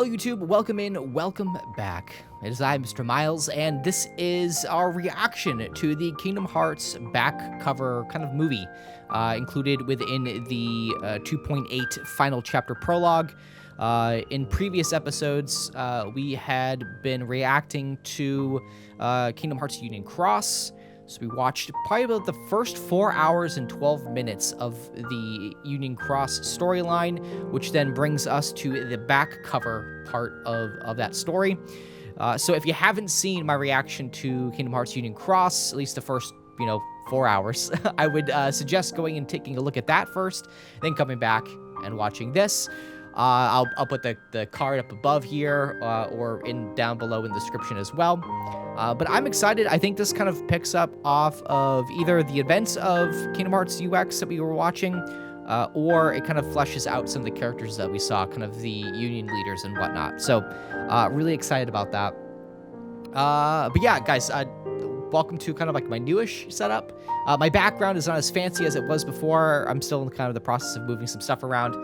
Hello YouTube, welcome in, welcome back. It is I, MrMiles, and this is our reaction to the Kingdom Hearts back cover kind of movie included within the 2.8 final chapter prologue. In previous episodes, we had been reacting to Kingdom Hearts Union Cross. So we watched probably about the first 4 hours and 12 minutes of the Union Cross storyline, which then brings us to the back cover part of that story. So if you haven't seen my reaction to Kingdom Hearts Union Cross, at least the first, 4 hours, I would suggest going and taking a look at that first, then coming back and watching this. I'll put the card up above here or down below in the description as well. But I'm excited. I think this kind of picks up off of either the events of Kingdom Hearts UX that we were watching, or it kind of fleshes out some of the characters that we saw, kind of the Union leaders and whatnot. So really excited about that. But yeah, guys, welcome to kind of like my newish setup. My background is not as fancy as it was before. I'm still in kind of the process of moving some stuff around.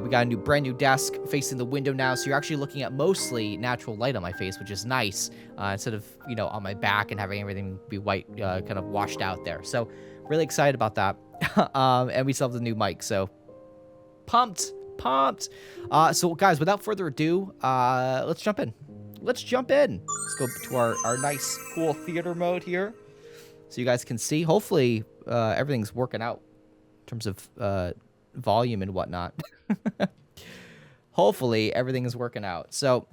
We got a brand new desk facing the window now, so you're actually looking at mostly natural light on my face, which is nice, instead of, on my back and having everything be white, kind of washed out there. So really excited about that. And we still have the new mic, so pumped. So guys, without further ado, let's jump in. Let's go to our nice, cool theater mode here, so you guys can see. Hopefully, everything's working out in terms of volume and whatnot. Hopefully everything is working out. So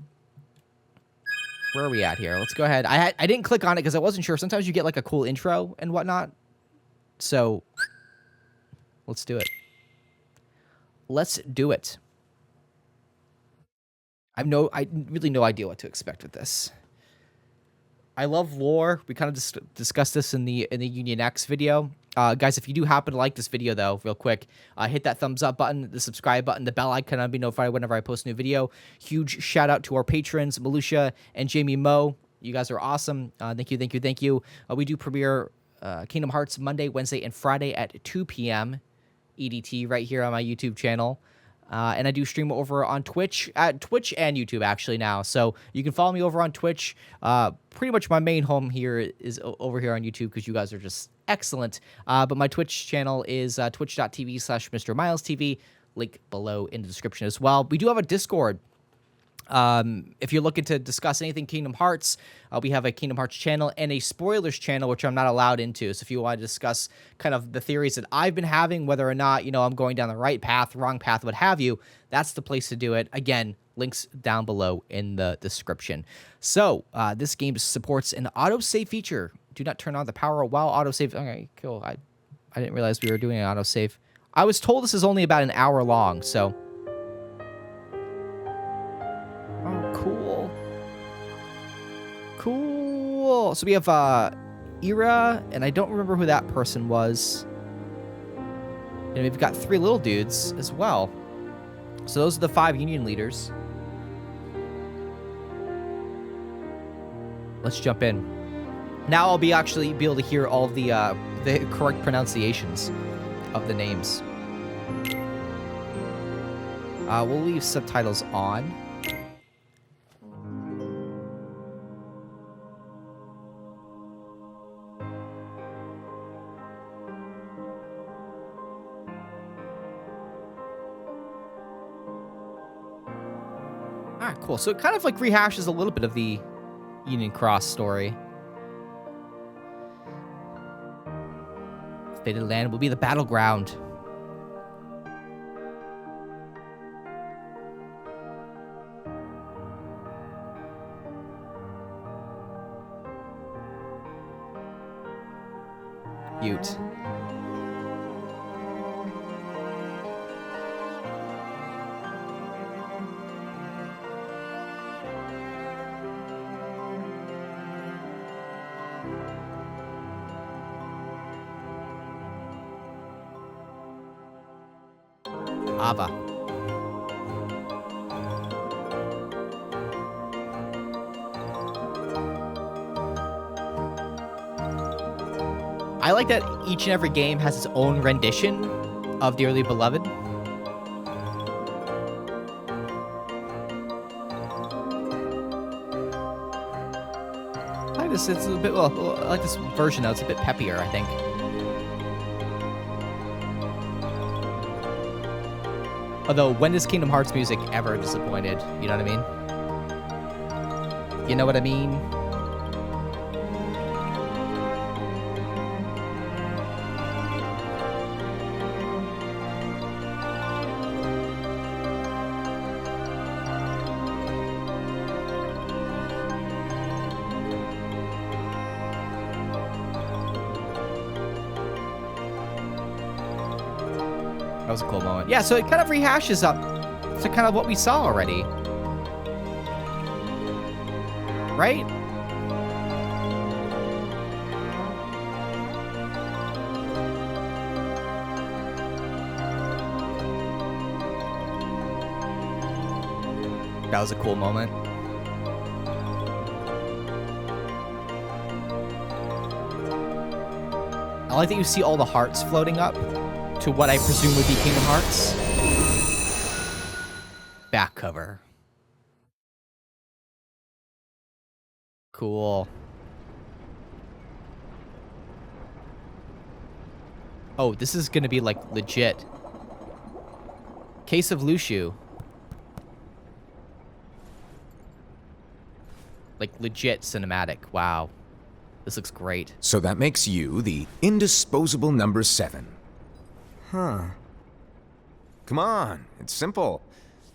where are we at here? Let's go ahead. I didn't click on it because I wasn't sure. Sometimes you get like a cool intro and whatnot. So let's do it. I really no idea what to expect with this. I love lore. We kind of discussed this in the Union X video. Guys, if you do happen to like this video, though, real quick, hit that thumbs up button, the subscribe button, the bell icon to be notified whenever I post a new video. Huge shout out to our patrons, Malusha and Jamie Moe. You guys are awesome. Thank you. We do premiere Kingdom Hearts Monday, Wednesday, and Friday at 2 p.m. EDT right here on my YouTube channel. And I do stream over on Twitch and YouTube actually now. So you can follow me over on Twitch. Pretty much my main home here is over here on YouTube because you guys are just excellent. But my Twitch channel is twitch.tv/MrMilesTV. Link below in the description as well. We do have a Discord. If you're looking to discuss anything Kingdom Hearts, we have a Kingdom Hearts channel and a spoilers channel, which I'm not allowed into. So if you want to discuss kind of the theories that I've been having, whether or not, I'm going down the right path, wrong path, what have you, that's the place to do it. Again, links down below in the description. So this game supports an autosave feature. Do not turn on the power while autosave. Okay, cool. I didn't realize we were doing an autosave. I was told this is only about an hour long, so... Cool. So we have Ira, and I don't remember who that person was. And we've got 3 little dudes as well. So those are the 5 Union leaders. Let's jump in. Now I'll be able to hear all the correct pronunciations of the names. We'll leave subtitles on. Alright, cool. So it kind of like rehashes a little bit of the Union Cross story. Fated land will be the battleground. Cute. Ava. I like that each and every game has its own rendition of Dearly Beloved. right? It's a bit, well, I like this version though. It's a bit peppier, I think. Although, when does Kingdom Hearts music ever disappointed? You know what I mean? You know what I mean? That was a cool moment. Yeah, so it kind of rehashes up to kind of what we saw already. Right? That was a cool moment. I like that you see all the hearts floating up to what I presume would be Kingdom Hearts. Back cover. Cool. Oh, this is gonna be like legit. Case of Lushu. Like legit cinematic. Wow. This looks great. So that makes you the indisposable number 7. Huh. Come on, it's simple.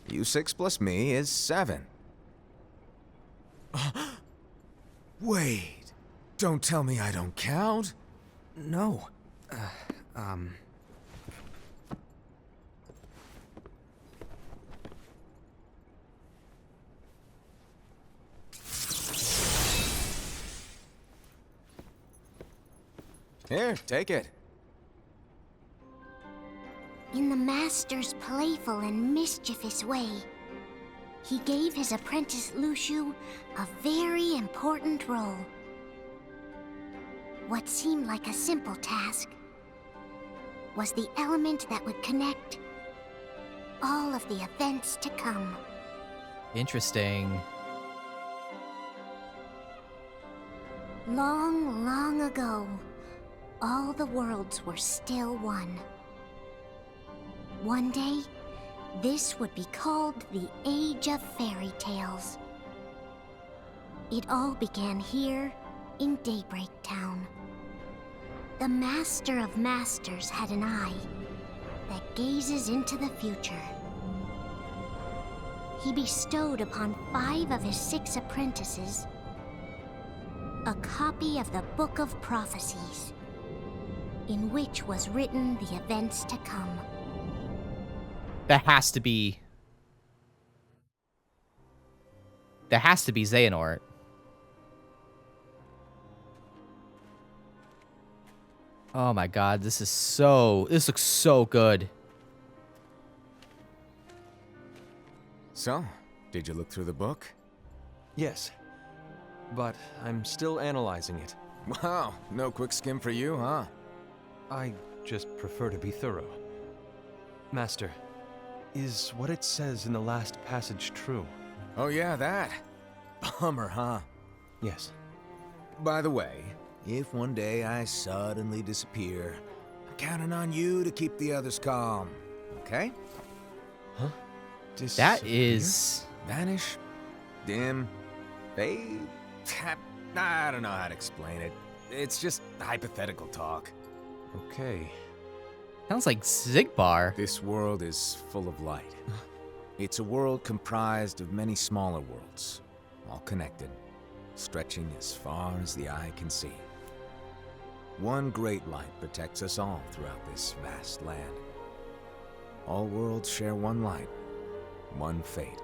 U6 plus me is 7. Wait, don't tell me I don't count. No. Here, take it. In the Master's playful and mischievous way, he gave his apprentice Lushu a very important role. What seemed like a simple task was the element that would connect all of the events to come. Interesting. Long, long ago, all the worlds were still one. One day, this would be called the Age of Fairy Tales. It all began here in Daybreak Town. The Master of Masters had an eye that gazes into the future. He bestowed upon 5 of his 6 apprentices a copy of the Book of Prophecies, in which was written the events to come. That has to be Xehanort. Oh my god, this looks so good. So, did you look through the book? Yes. But I'm still analyzing it. Wow, no quick skim for you, huh? I just prefer to be thorough. Master, is what it says in the last passage true? Oh yeah, that. Bummer, huh? Yes. By the way, if one day I suddenly disappear, I'm counting on you to keep the others calm, okay? Huh? That is... Vanish, dim, fade. I don't know how to explain it. It's just hypothetical talk. Okay. Sounds like Zigbar. This world is full of light. It's a world comprised of many smaller worlds, all connected, stretching as far as the eye can see. One great light protects us all throughout this vast land. All worlds share one light, one fate.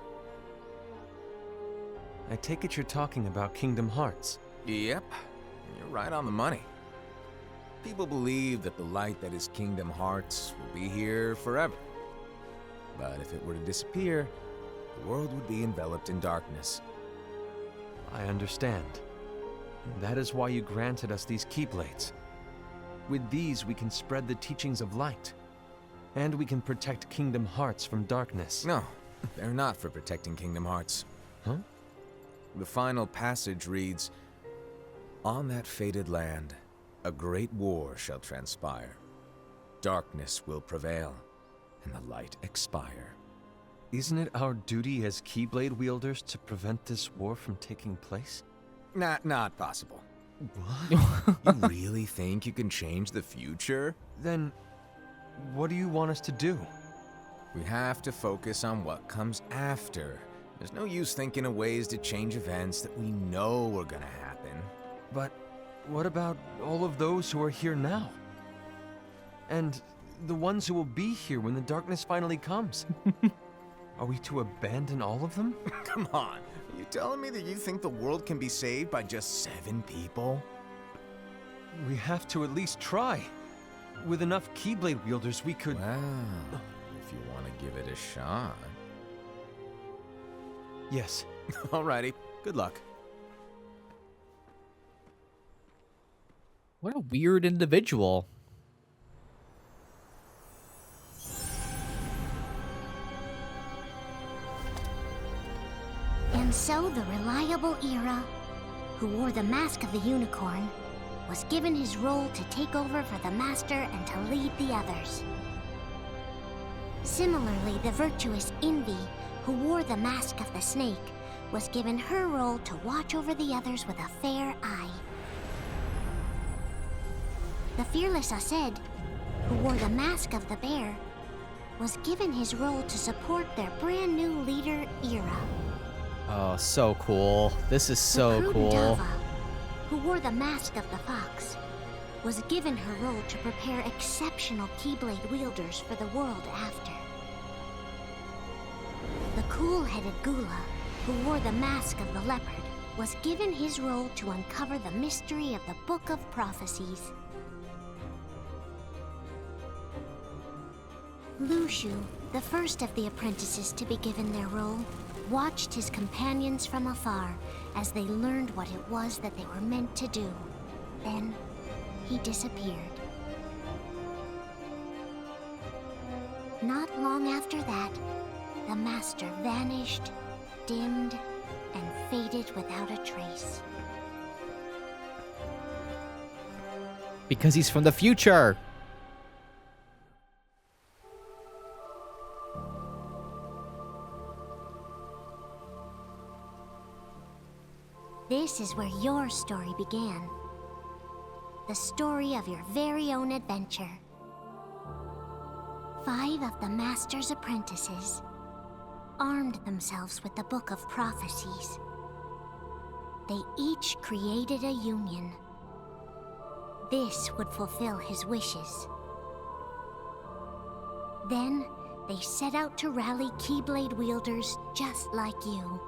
I take it you're talking about Kingdom Hearts. Yep, you're right on the money. People believe that the light that is Kingdom Hearts will be here forever. But if it were to disappear, the world would be enveloped in darkness. I understand. That is why you granted us these Keyblades. With these, we can spread the teachings of light. And we can protect Kingdom Hearts from darkness. No, they're not for protecting Kingdom Hearts. Huh? The final passage reads, On that fated land, a great war shall transpire. Darkness will prevail, and the light expire. Isn't it our duty as Keyblade wielders to prevent this war from taking place? Not possible. What? You really think you can change the future? Then, what do you want us to do? We have to focus on what comes after. There's no use thinking of ways to change events that we know are gonna happen. But what about all of those who are here now? And the ones who will be here when the darkness finally comes? Are we to abandon all of them? Come on, are you telling me that you think the world can be saved by just 7 people? We have to at least try. With enough Keyblade wielders, we could... Well, if you want to give it a shot. Yes. Alrighty, good luck. What a weird individual. And so the reliable Ira, who wore the mask of the unicorn, was given his role to take over for the master and to lead the others. Similarly, the virtuous Invi, who wore the mask of the snake, was given her role to watch over the others with a fair eye. The fearless Aced, who wore the mask of the bear, was given his role to support their brand new leader, Ira. Oh, so cool. This is so The prudent cool. Ava, who wore the mask of the fox, was given her role to prepare exceptional Keyblade wielders for the world after. The cool-headed Gula, who wore the mask of the leopard, was given his role to uncover the mystery of the Book of Prophecies. Lushu, the first of the apprentices to be given their role, watched his companions from afar as they learned what it was that they were meant to do. Then, he disappeared. Not long after that, the master vanished, dimmed, and faded without a trace. Because he's from the future. This is where your story began. The story of your very own adventure. 5 of the Master's apprentices armed themselves with the Book of Prophecies. They each created a union. This would fulfill his wishes. Then, they set out to rally Keyblade wielders just like you.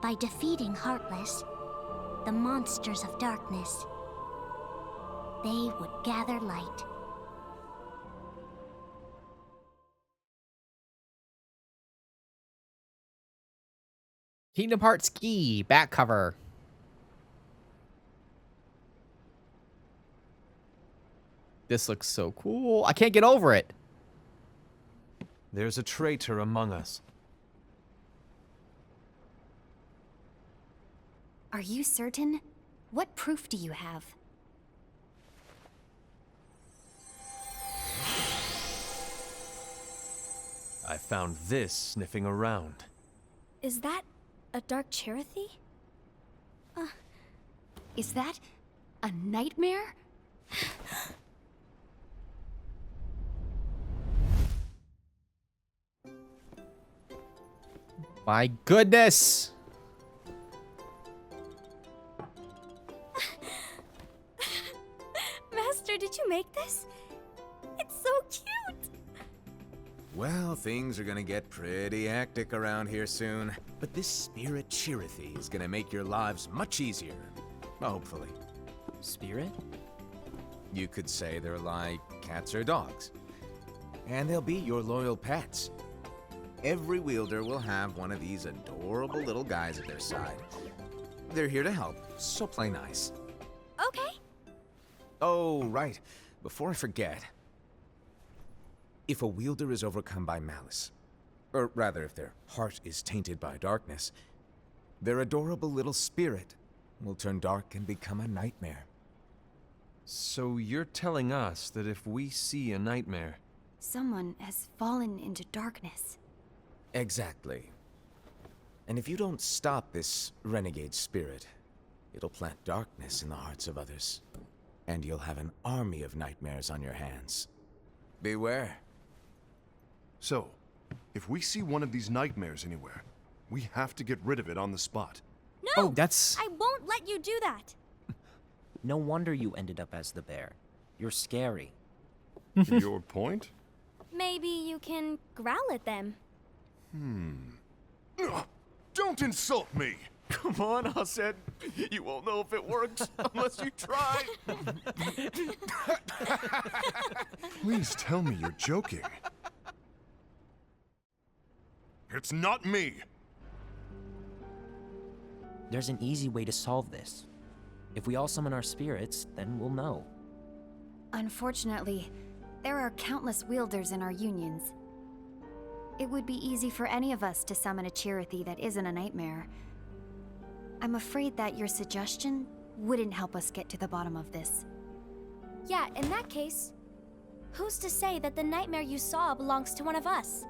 By defeating Heartless, the monsters of darkness, they would gather light. Kingdom Hearts Key back cover. This looks so cool. I can't get over it. There's a traitor among us. Are you certain? What proof do you have? I found this sniffing around. Is that a dark Chirithy? Is that a nightmare? My goodness. Master, did you make this? It's so cute! Well, things are gonna get pretty hectic around here soon. But this spirit Chirithy is gonna make your lives much easier. Hopefully. Spirit? You could say they're like cats or dogs. And they'll be your loyal pets. Every wielder will have one of these adorable little guys at their side. They're here to help, so play nice. Okay. Oh, right. Before I forget. If a wielder is overcome by malice, or rather if their heart is tainted by darkness, their adorable little spirit will turn dark and become a nightmare. So you're telling us that if we see a nightmare... Someone has fallen into darkness. Exactly. And if you don't stop this renegade spirit, it'll plant darkness in the hearts of others. And you'll have an army of nightmares on your hands. Beware. So, if we see one of these nightmares anywhere, we have to get rid of it on the spot. No! Oh, that's... I won't let you do that! No wonder you ended up as the bear. You're scary. Your point? Maybe you can growl at them. Ugh, don't insult me! Come on, Hased. You won't know if it works unless you try. Please tell me you're joking. It's not me! There's an easy way to solve this. If we all summon our spirits, then we'll know. Unfortunately, there are countless wielders in our unions. It would be easy for any of us to summon a Chirithy that isn't a nightmare. I'm afraid that your suggestion wouldn't help us get to the bottom of this. Yeah, in that case, who's to say that the nightmare you saw belongs to one of us?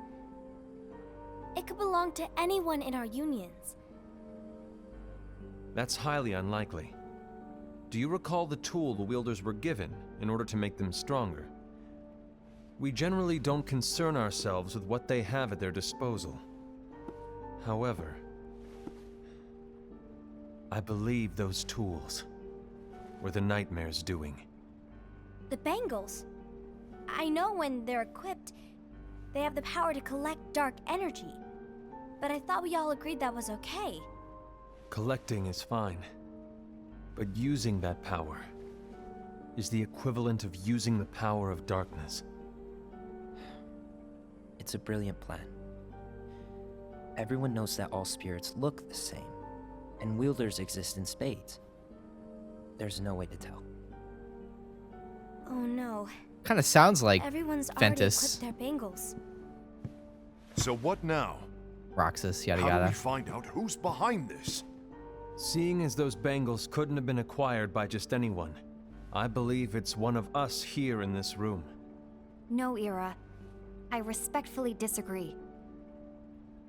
It could belong to anyone in our unions. That's highly unlikely. Do you recall the tool the wielders were given in order to make them stronger? We generally don't concern ourselves with what they have at their disposal. However, I believe those tools were the nightmare's doing. The bangles. I know when they're equipped, they have the power to collect dark energy. But I thought we all agreed that was okay. Collecting is fine, but using that power is the equivalent of using the power of darkness. It's a brilliant plan. Everyone knows that all spirits look the same, and wielders exist in spades. There's no way to tell. Oh no. Kind of sounds like Everyone's already Ventus, equipped their bangles. So what now? Roxas, yada How do we yada. find out who's behind this? Seeing as those bangles couldn't have been acquired by just anyone, I believe it's one of us here in this room. No, Ira. I respectfully disagree.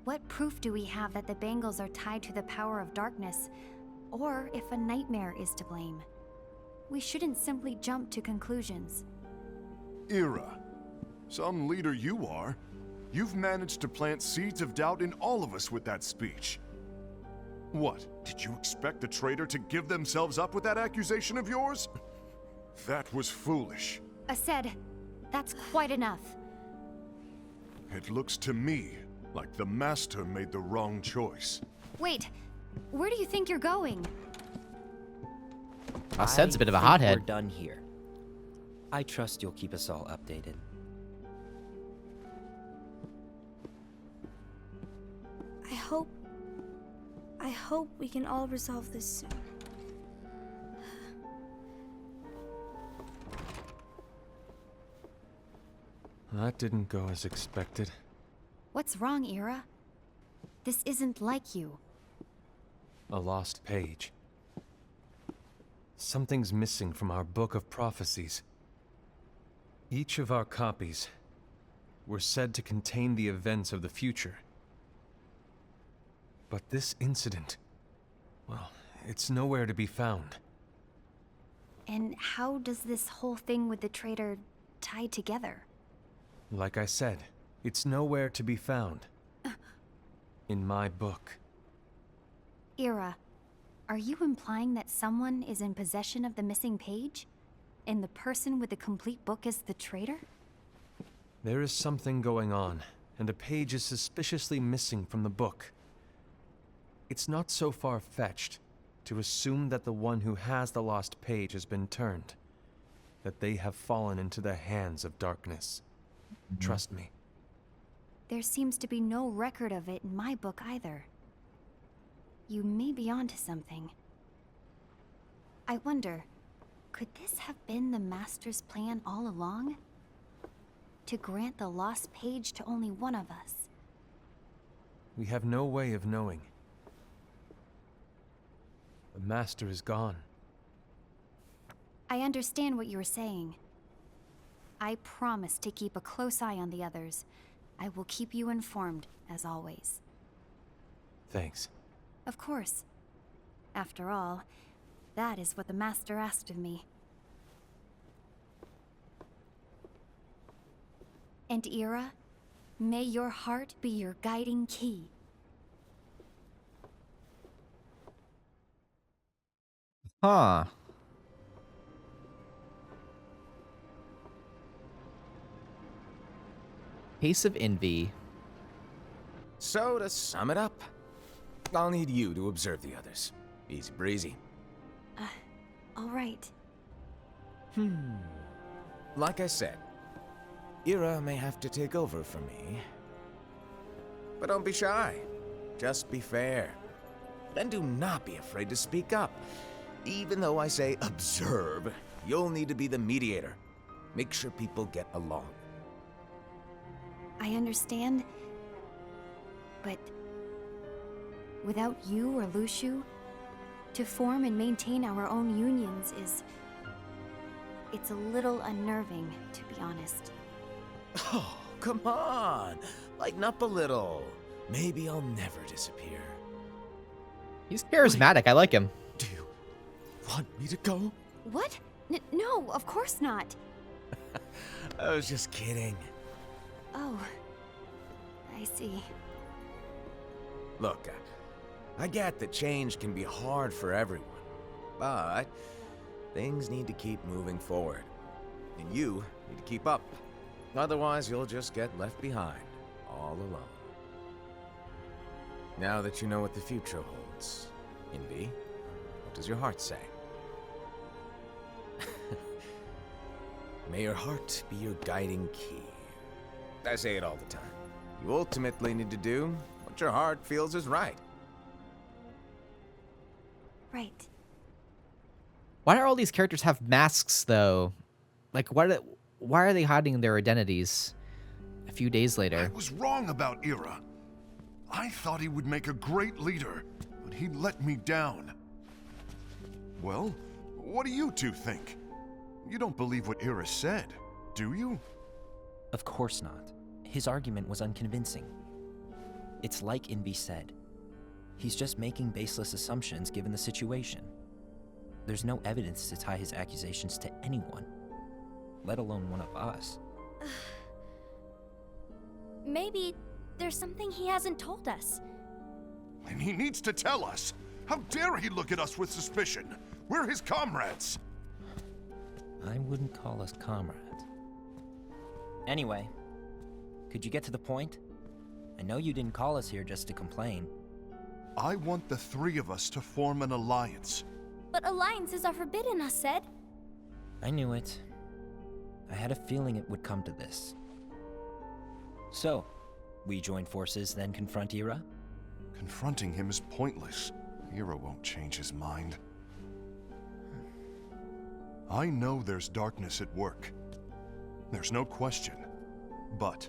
What proof do we have that the bangles are tied to the power of darkness, or if a nightmare is to blame? We shouldn't simply jump to conclusions. Ira, some leader you are. You've managed to plant seeds of doubt in all of us with that speech. What, did you expect the traitor to give themselves up with that accusation of yours? That was foolish. Aced, that's quite enough. It looks to me like the Master made the wrong choice. Wait, where do you think you're going? Ased's a bit of a I think hothead. We're done here. I trust you'll keep us all updated. I hope we can all resolve this soon. That didn't go as expected. What's wrong, Ira? This isn't like you. A lost page. Something's missing from our Book of Prophecies. Each of our copies were said to contain the events of the future. But this incident, well, it's nowhere to be found. And how does this whole thing with the traitor tie together? Like I said, it's nowhere to be found. In my book. Ira, are you implying that someone is in possession of the missing page? And the person with the complete book is the traitor? There is something going on, and a page is suspiciously missing from the book. It's not so far-fetched to assume that the one who has the lost page has been turned, that they have fallen into the hands of darkness. Trust me. There seems to be no record of it in my book either. You may be onto something. I wonder, could this have been the Master's plan all along? To grant the lost page to only one of us? We have no way of knowing. The master is gone. I understand what you were saying. I promise to keep a close eye on the others. I will keep you informed, as always. Thanks. Of course. After all, that is what the master asked of me. And Ira, may your heart be your guiding key. Huh. Case of Envy. So, to sum it up, I'll need you to observe the others. Easy breezy. All right. Like I said, Ira may have to take over for me. But don't be shy. Just be fair. And do not be afraid to speak up. Even though I say observe, you'll need to be the mediator. Make sure people get along. I understand, but without you or Luciu, to form and maintain our own unions it's a little unnerving, to be honest. Oh, come on. Lighten up a little. Maybe I'll never disappear. He's charismatic. I like him. Do you want me to go? What? No, of course not. I was just kidding. Oh, I see. Look, I get that change can be hard for everyone, but things need to keep moving forward. And you need to keep up. Otherwise, you'll just get left behind, all alone. Now that you know what the future holds, Invi, what does your heart say? May your heart be your guiding key. I say it all the time. You ultimately need to do what your heart feels is right. Right. Why do all these characters have masks, though? Like, why are they hiding their identities a few days later? I was wrong about Ira. I thought he would make a great leader, but he let me down. Well, what do you two think? You don't believe what Ira said, do you? Of course not. His argument was unconvincing. It's like Invi said. He's just making baseless assumptions given the situation. There's no evidence to tie his accusations to anyone, let alone one of us. Maybe there's something he hasn't told us. And he needs to tell us. How dare he look at us with suspicion? We're his comrades. I wouldn't call us comrades. Anyway, could you get to the point? I know you didn't call us here just to complain. I want the three of us to form an alliance. But alliances are forbidden, us said. I knew it. I had a feeling it would come to this. So, we join forces, then confront Ira? Confronting him is pointless. Ira won't change his mind. I know there's darkness at work. There's no question. But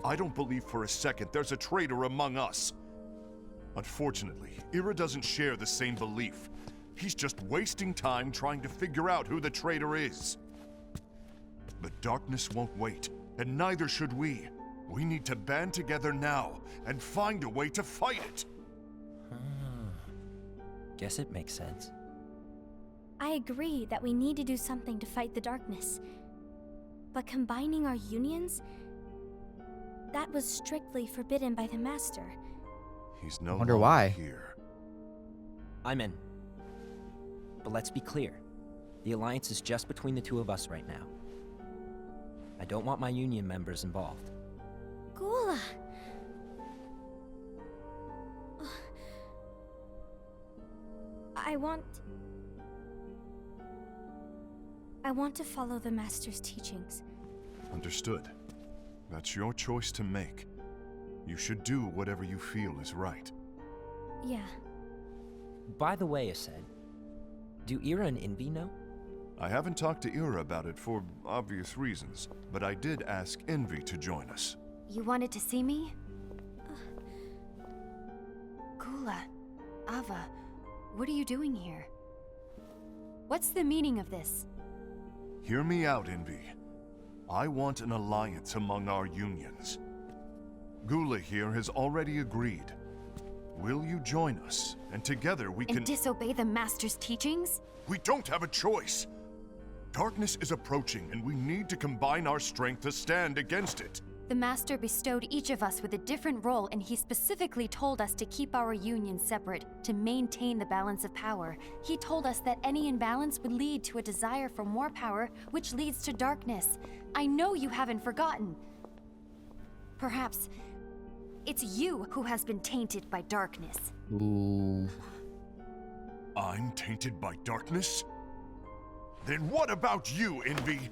I don't believe for a second there's a traitor among us. Unfortunately, Ira doesn't share the same belief. He's just wasting time trying to figure out who the traitor is. The darkness won't wait, and neither should we. We need to band together now and find a way to fight it. Guess it makes sense. I agree that we need to do something to fight the darkness. But combining our unions? That was strictly forbidden by the Master. He's no Wonder longer why. here. I'm in. But let's be clear. The alliance is just between the two of us right now. I don't want my union members involved. Gula! I want to follow the Master's teachings. Understood. That's your choice to make. You should do whatever you feel is right. Yeah. By the way, Aced, do Ira and Invi know? I haven't talked to Ira about it for obvious reasons, but I did ask Envy to join us. You wanted to see me? Gula, Ava, What are you doing here? What's the meaning of this? Hear me out, Invi. I want an alliance among our unions. Gula here has already agreed. Will you join us? And together we can... And disobey the Master's teachings? We don't have a choice. Darkness is approaching, and we need to combine our strength to stand against it. The Master bestowed each of us with a different role, and he specifically told us to keep our union separate, to maintain the balance of power. He told us that any imbalance would lead to a desire for more power, which leads to darkness. I know you haven't forgotten. Perhaps it's you who has been tainted by darkness. Ooh. I'm tainted by darkness? Then what about you, Invi?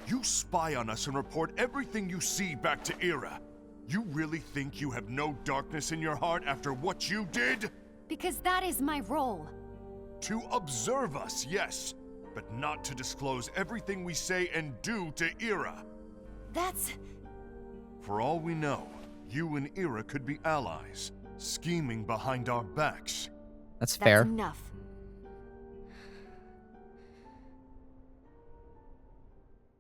You spy on us and report everything you see back to Ira. You really think you have no darkness in your heart after what you did? Because that is my role. To observe us, yes, but not to disclose everything we say and do to Ira. That's... For all we know, you and Ira could be allies, scheming behind our backs. That's fair. That's enough.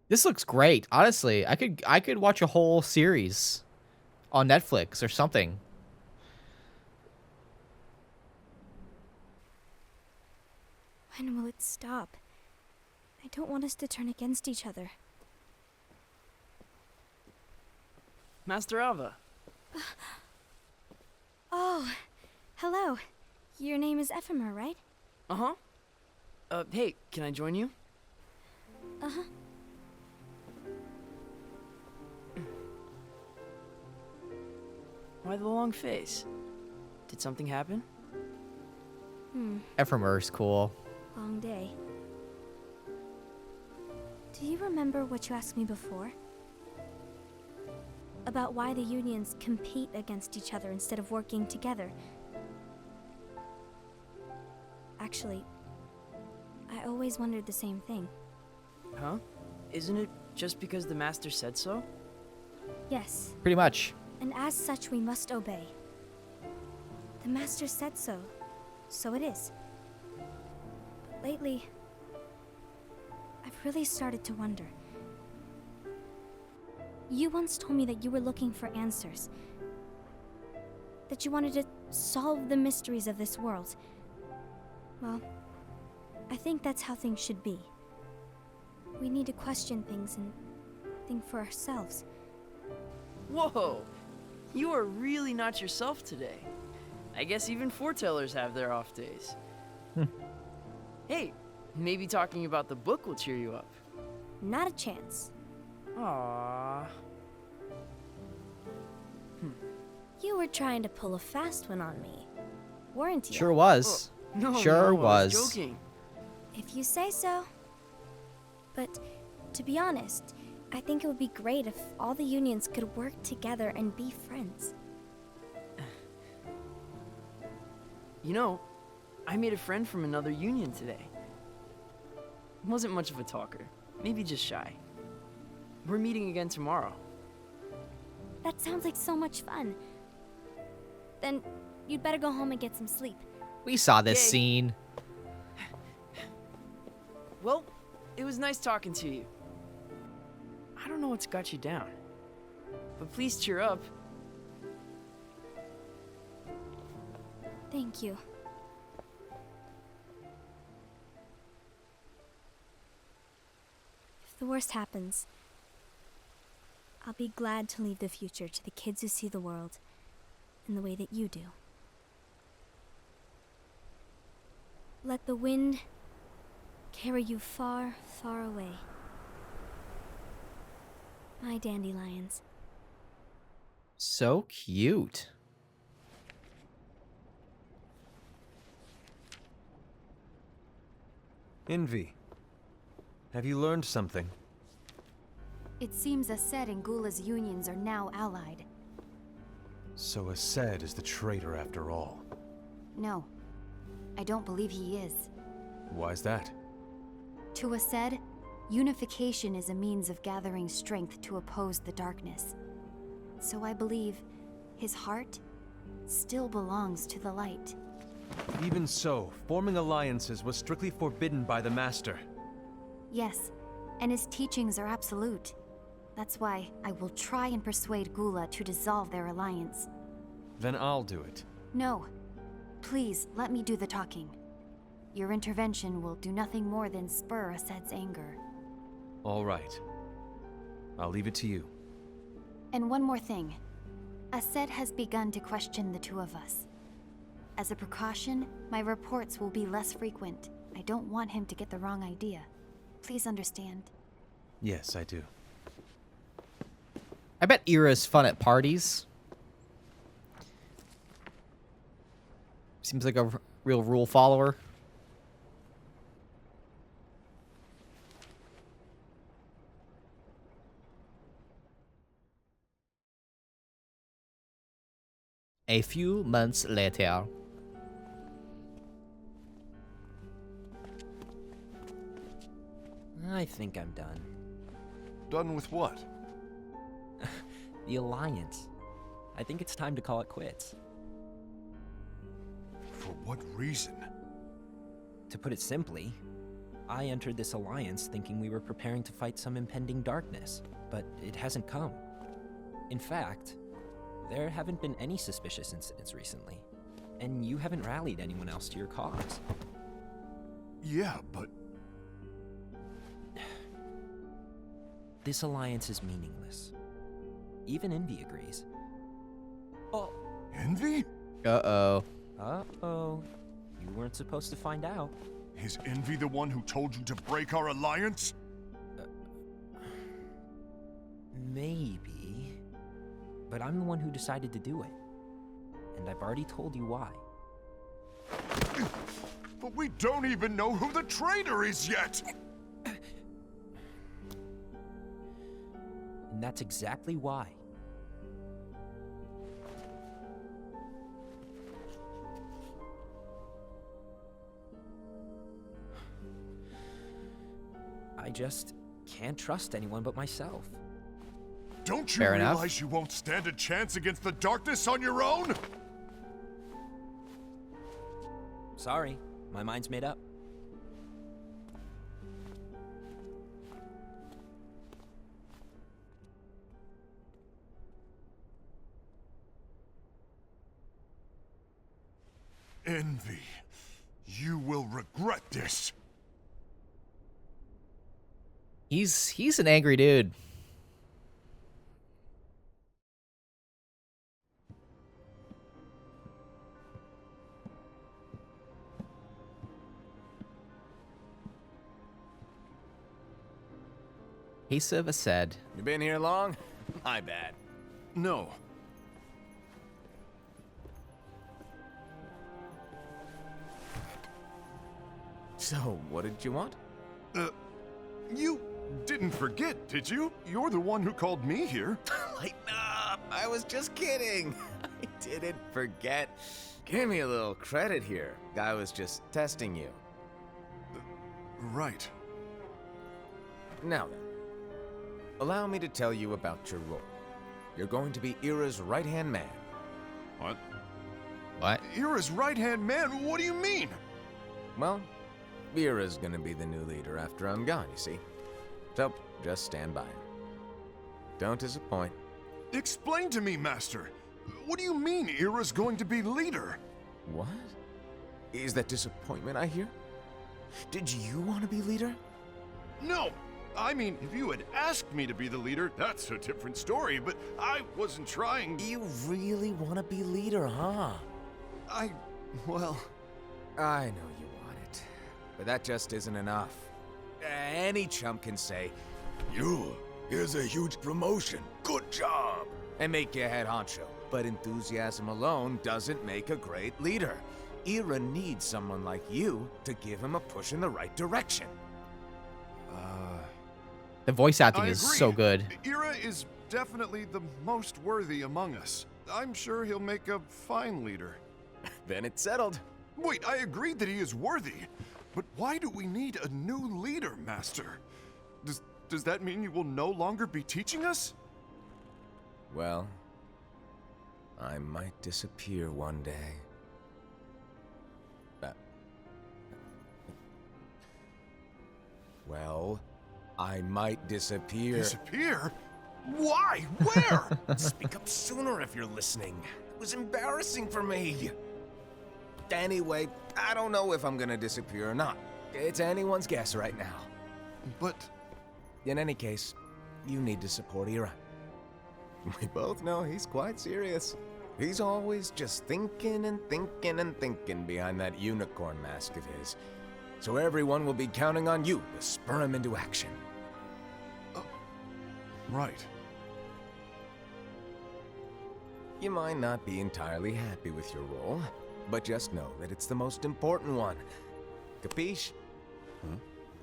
This looks great. Honestly, I could watch a whole series on Netflix or something. When will it stop? I don't want us to turn against each other. Master Ava. Oh, hello. Your name is Ephemer, right? Uh-huh. Hey, can I join you? Uh-huh. Why the long face? Did something happen? Ephemer's cool. Long day. Do you remember what you asked me before? About why the unions compete against each other instead of working together. Actually, I always wondered the same thing. Huh? Isn't it just because the Master said so? Yes, Pretty much. and as such we must obey. The Master said so, so it is. But lately, I've really started to wonder. You once told me that you were looking for answers. That you wanted to solve the mysteries of this world. Well, I think that's how things should be. We need to question things and think for ourselves. Whoa! You are really not yourself today. I guess even foretellers have their off days. Hey, maybe talking about the book will cheer you up. Not a chance. Aww. You were trying to pull a fast one on me, weren't you? Sure was. No, Sure no, I was. was joking. If you say so. But to be honest, I think it would be great if all the unions could work together and be friends. You know, I made a friend from another union today. Wasn't much of a talker, maybe just shy. We're meeting again tomorrow. That sounds like so much fun. Then you'd better go home and get some sleep. We saw this Yay. scene. Well, it was nice talking to you. I don't know what's got you down, but please cheer up. Thank you. If the worst happens, I'll be glad to leave the future to the kids who see the world in the way that you do. Let the wind carry you far, far away. My dandelions. So cute. Invi, have you learned something? It seems Aced and Gula's unions are now allied. So Aced is the traitor after all. No, I don't believe he is. Why's that? To Aced, unification is a means of gathering strength to oppose the darkness. So I believe his heart still belongs to the light. Even so, forming alliances was strictly forbidden by the Master. Yes, and his teachings are absolute. That's why I will try and persuade Gula to dissolve their alliance. Then I'll do it. No. Please, let me do the talking. Your intervention will do nothing more than spur Aced's anger. All right. I'll leave it to you. And one more thing. Aced has begun to question the two of us. As a precaution, my reports will be less frequent. I don't want him to get the wrong idea. Please understand. Yes, I do. I bet Ira's fun at parties. Seems like a real rule follower. A few months later. I think I'm done. Done with what? The Alliance. I think it's time to call it quits. For what reason? To put it simply, I entered this alliance thinking we were preparing to fight some impending darkness, but it hasn't come. In fact, there haven't been any suspicious incidents recently, and you haven't rallied anyone else to your cause. Yeah, but... This alliance is meaningless. Even Invi agrees. Oh. Envy? Uh-oh. Uh-oh. You weren't supposed to find out. Is Envy the one who told you to break our alliance? Maybe. But I'm the one who decided to do it. And I've already told you why. But we don't even know who the traitor is yet! And that's exactly why. I just can't trust anyone but myself. Don't you Fair realize enough. you won't stand a chance against the darkness on your own? Sorry, my mind's made up. Envy, you will regret this. He's an angry dude. Ace of Aced. You been here long? My bad. No. So, what did you want? You didn't forget, did you? You're the one who called me here. Lighten up! I was just kidding. I didn't forget. Give me a little credit here. I was just testing you. Right. Now then, allow me to tell you about your role. You're going to be Ira's right-hand man. What? What? Ira's right-hand man? What do you mean? Well, Ira's gonna be the new leader after I'm gone, you see. So, just stand by. Don't disappoint. Explain to me, Master. What do you mean Ira's going to be leader? What? Is that disappointment I hear? Did you want to be leader? No! I mean, if you had asked me to be the leader, that's a different story, but I wasn't trying. You really want to be leader, huh? Well... I know you want it, but that just isn't enough. Any chump can say, here's a huge promotion, good job, and make you head honcho. But enthusiasm alone doesn't make a great leader. Ira needs someone like you to give him a push in the right direction. The voice acting I is agree. so good. Ira is definitely the most worthy among us. I'm sure he'll make a fine leader. Then it's settled. Wait, I agreed that he is worthy. But why do we need a new leader, Master? Does that mean you will no longer be teaching us? Well, I might disappear one day. Well, I might disappear. Disappear? Why? Where? Speak up sooner if you're listening. It was embarrassing for me. Anyway, I don't know if I'm gonna disappear or not. It's anyone's guess right now. But... In any case, you need to support Ira. We both know he's quite serious. He's always just thinking and thinking and thinking behind that unicorn mask of his. So everyone will be counting on you to spur him into action. Right. You might not be entirely happy with your role, but just know that it's the most important one. Capiche?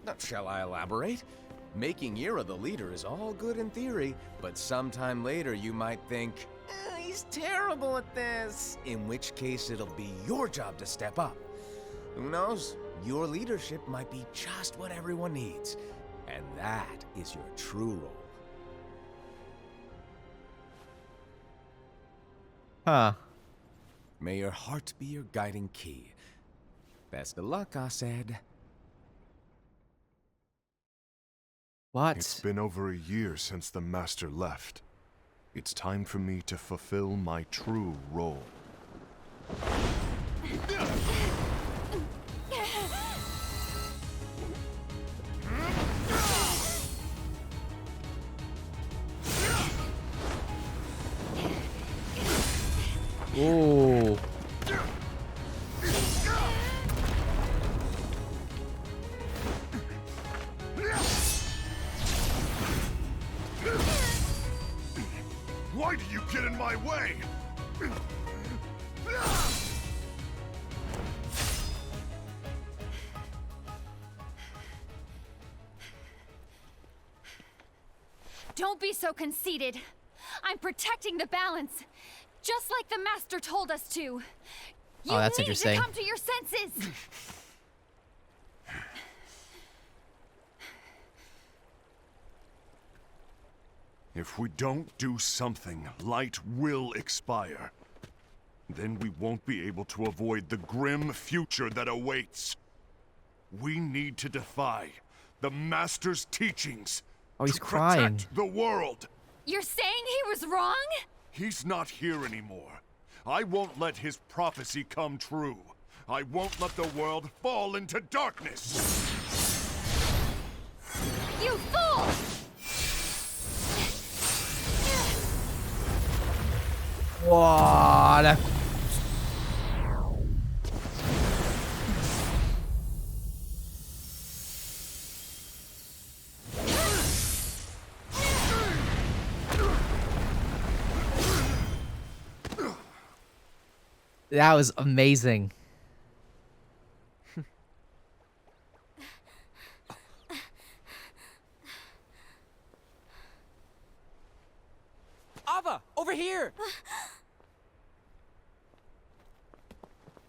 Now, shall I elaborate? Making Ira the leader is all good in theory, but sometime later you might think, he's terrible at this. In which case it'll be your job to step up. Who knows? Your leadership might be just what everyone needs. And that is your true role. Huh. May your heart be your guiding key. Best of luck, Aced. What? It's been over a year since the Master left. It's time for me to fulfill my true role. Ooh. Why do you get in my way? Don't be so conceited. I'm protecting the balance, just like the Master told us to. You that's need interesting. to come to your senses. If we don't do something, light will expire. Then we won't be able to avoid the grim future that awaits. We need to defy the Master's teachings. Oh, he's to crying. protect the world. You're saying he was wrong? He's not here anymore. I won't let his prophecy come true. I won't let the world fall into darkness. You fool! What? That was amazing. Ava, over here!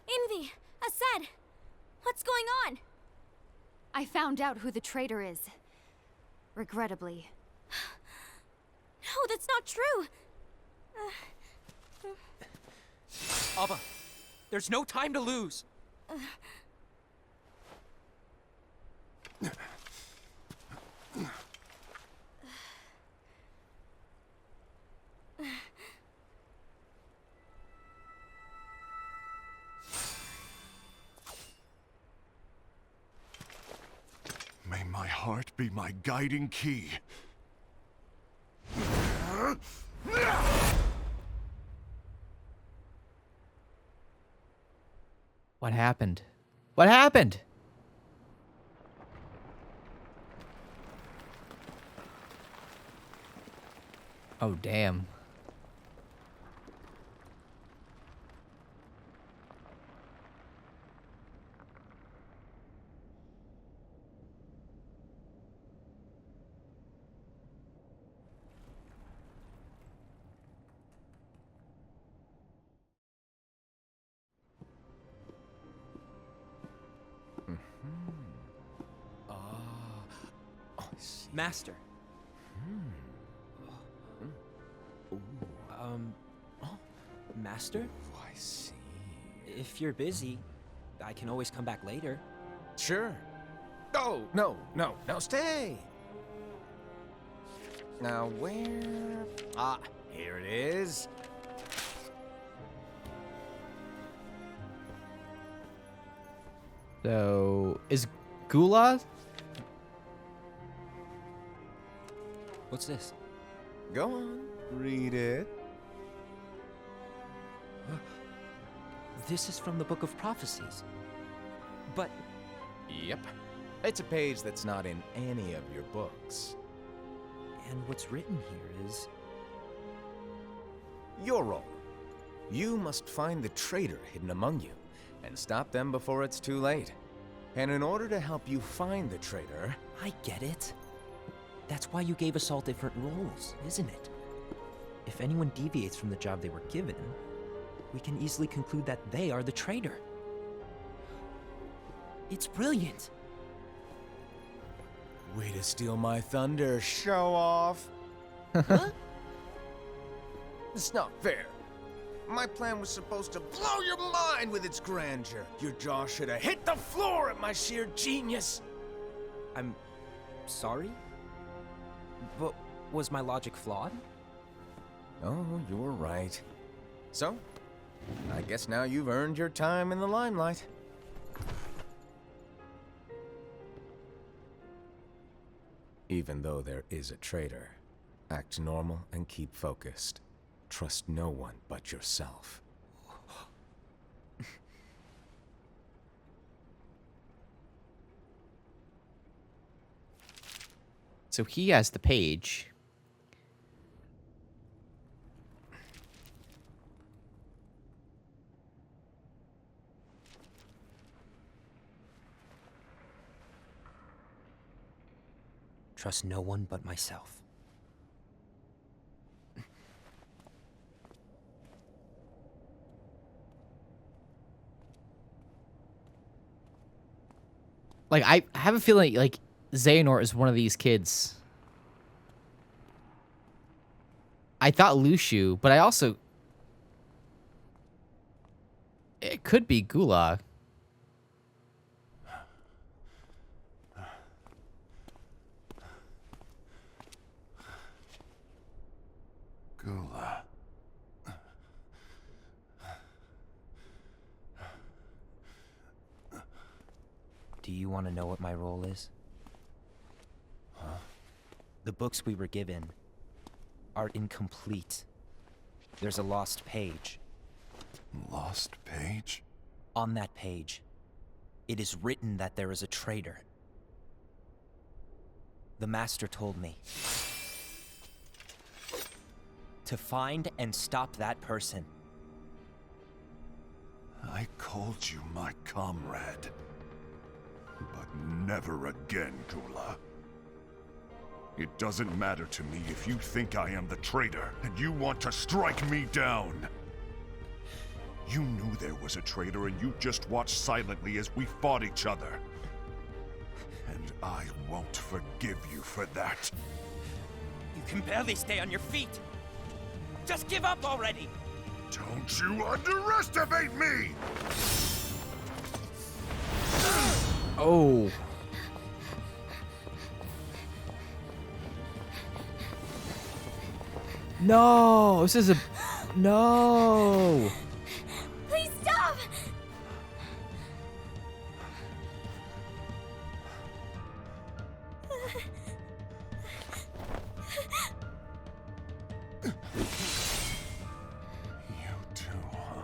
Invi, Aced, what's going on? I found out who the traitor is. Regrettably. No, that's not true. Ava, there's no time to lose. May my heart be my guiding key. What happened? What happened? Oh, damn. Master. Master? Oh, I see. If you're busy, I can always come back later. Sure. Oh, no, no, no, stay! Now, where... Ah, here it is. So, is Gula? What's this? Go on, read it. This is from the Book of Prophecies. But Yep. It's a page that's not in any of your books. and what's written here is Your role. You must find the traitor hidden among you, and stop them before it's too late. And in order to help you find the traitor... I get it. That's why you gave us all different roles, isn't it? If anyone deviates from the job they were given, we can easily conclude that they are the traitor. It's brilliant. Way to steal my thunder, show off. Huh? It's not fair. My plan was supposed to blow your mind with its grandeur. Your jaw should have hit the floor at my sheer genius. I'm sorry? But was my logic flawed? Oh, you're right. So, I guess now you've earned your time in the limelight. Even though there is a traitor, act normal and keep focused. Trust no one but yourself. So he has the page. Trust no one but myself. Like, I have a feeling, like, Xehanort is one of these kids. I thought Lushu, but I also... It could be Gula. Gula. Do you want to know what my role is? Huh? The books we were given are incomplete. There's a lost page. Lost page? On that page, it is written that there is a traitor. The master told me to find and stop that person. I called you my comrade. But never again, Gula. It doesn't matter to me if you think I am the traitor, and you want to strike me down. You knew there was a traitor, and you just watched silently as we fought each other. And I won't forgive you for that. You can barely stay on your feet. Just give up already! Don't you underestimate me! Oh. No, this is a... No. Please stop! You too, huh?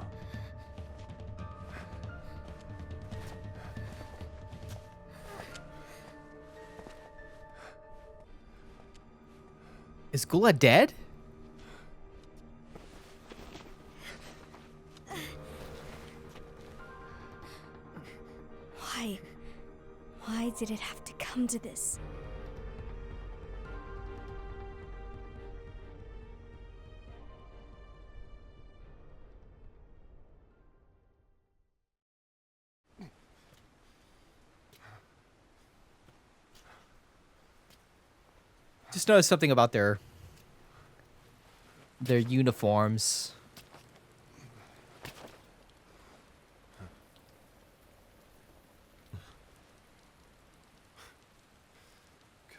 Is Gula dead? Why? Why did it have to come to this? Just noticed something about their uniforms.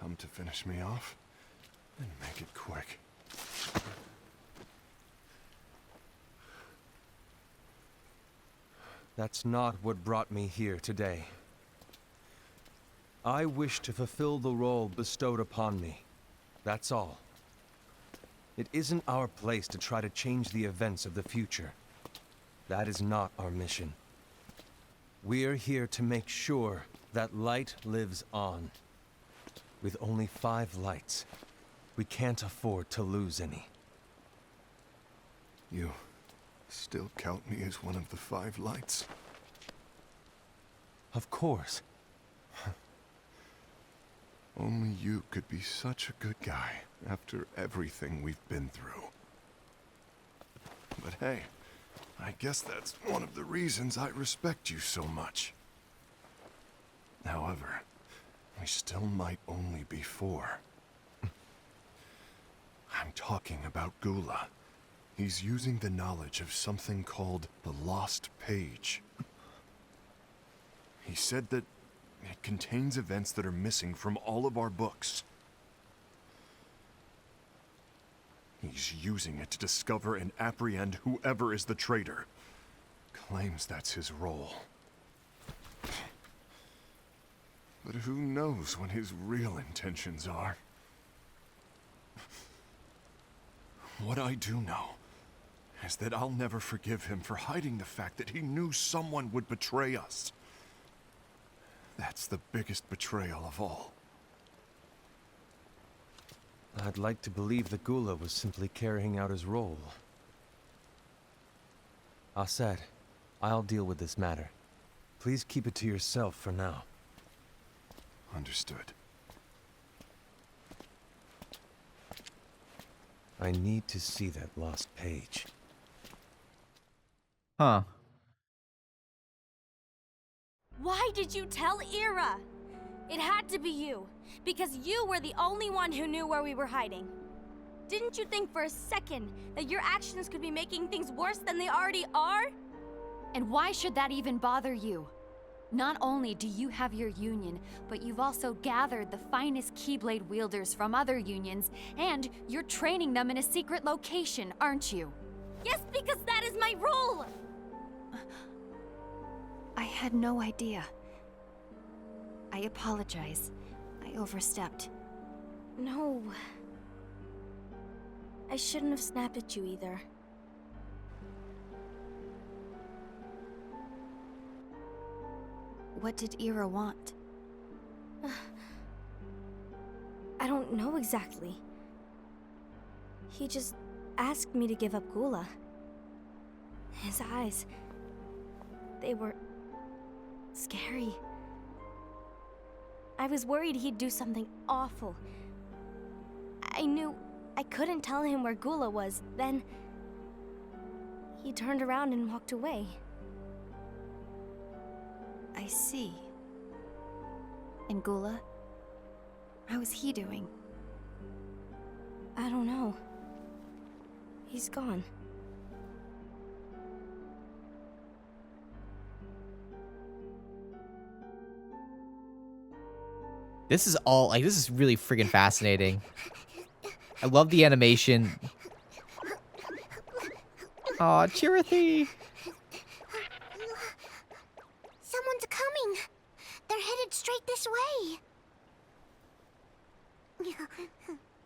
Come to finish me off? Then make it quick. That's not what brought me here today. I wish to fulfill the role bestowed upon me. That's all. It isn't our place to try to change the events of the future. That is not our mission. We're here to make sure that light lives on. With only 5 lights, we can't afford to lose any. You still count me as one of the 5 lights? Of course. Only you could be such a good guy after everything we've been through. But hey, I guess that's one of the reasons I respect you so much. However, we still might only be 4. I'm talking about Gula. He's using the knowledge of something called the Lost Page. He said that it contains events that are missing from all of our books. He's using it to discover and apprehend whoever is the traitor. Claims that's his role. But who knows what his real intentions are? What I do know is that I'll never forgive him for hiding the fact that he knew someone would betray us. That's the biggest betrayal of all. I'd like to believe that Gula was simply carrying out his role. Aced, I'll deal with this matter. Please keep it to yourself for now. Understood. I need to see that lost page. Huh. Why did you tell Ira? It had to be you, because you were the only one who knew where we were hiding. Didn't you think for a second that your actions could be making things worse than they already are? And why should that even bother you? Not only do you have your union, but you've also gathered the finest Keyblade wielders from other unions, and you're training them in a secret location, aren't you? Yes, because that is my role! I had no idea. I apologize. I overstepped. No. I shouldn't have snapped at you either. What did Ira want? I don't know exactly. He just asked me to give up Gula. His eyes, they were scary. I was worried he'd do something awful. I knew I couldn't tell him where Gula was. Then he turned around and walked away. I see. And Gula? How is he doing? I don't know. He's gone. This is all, like, this is really friggin' fascinating. I love the animation. Aw, Chirithy! Someone's coming. They're headed straight this way.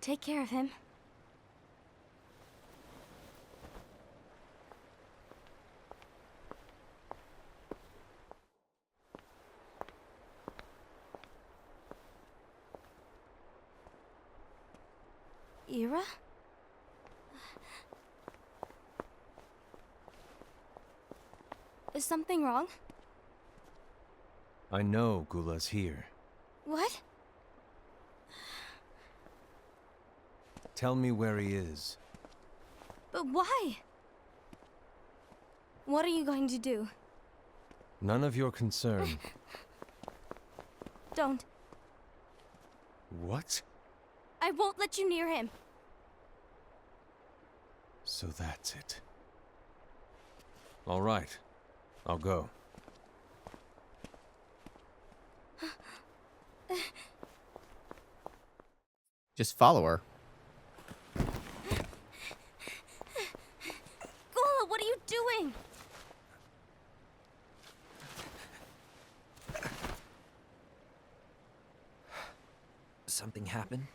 Take care of him. Ira? Is something wrong? I know Gula's here. What? Tell me where he is. But why? What are you going to do? None of your concern. Don't. What? I won't let you near him. So that's it. All right. I'll go. Just follow her. Gula, what are you doing? Something happened?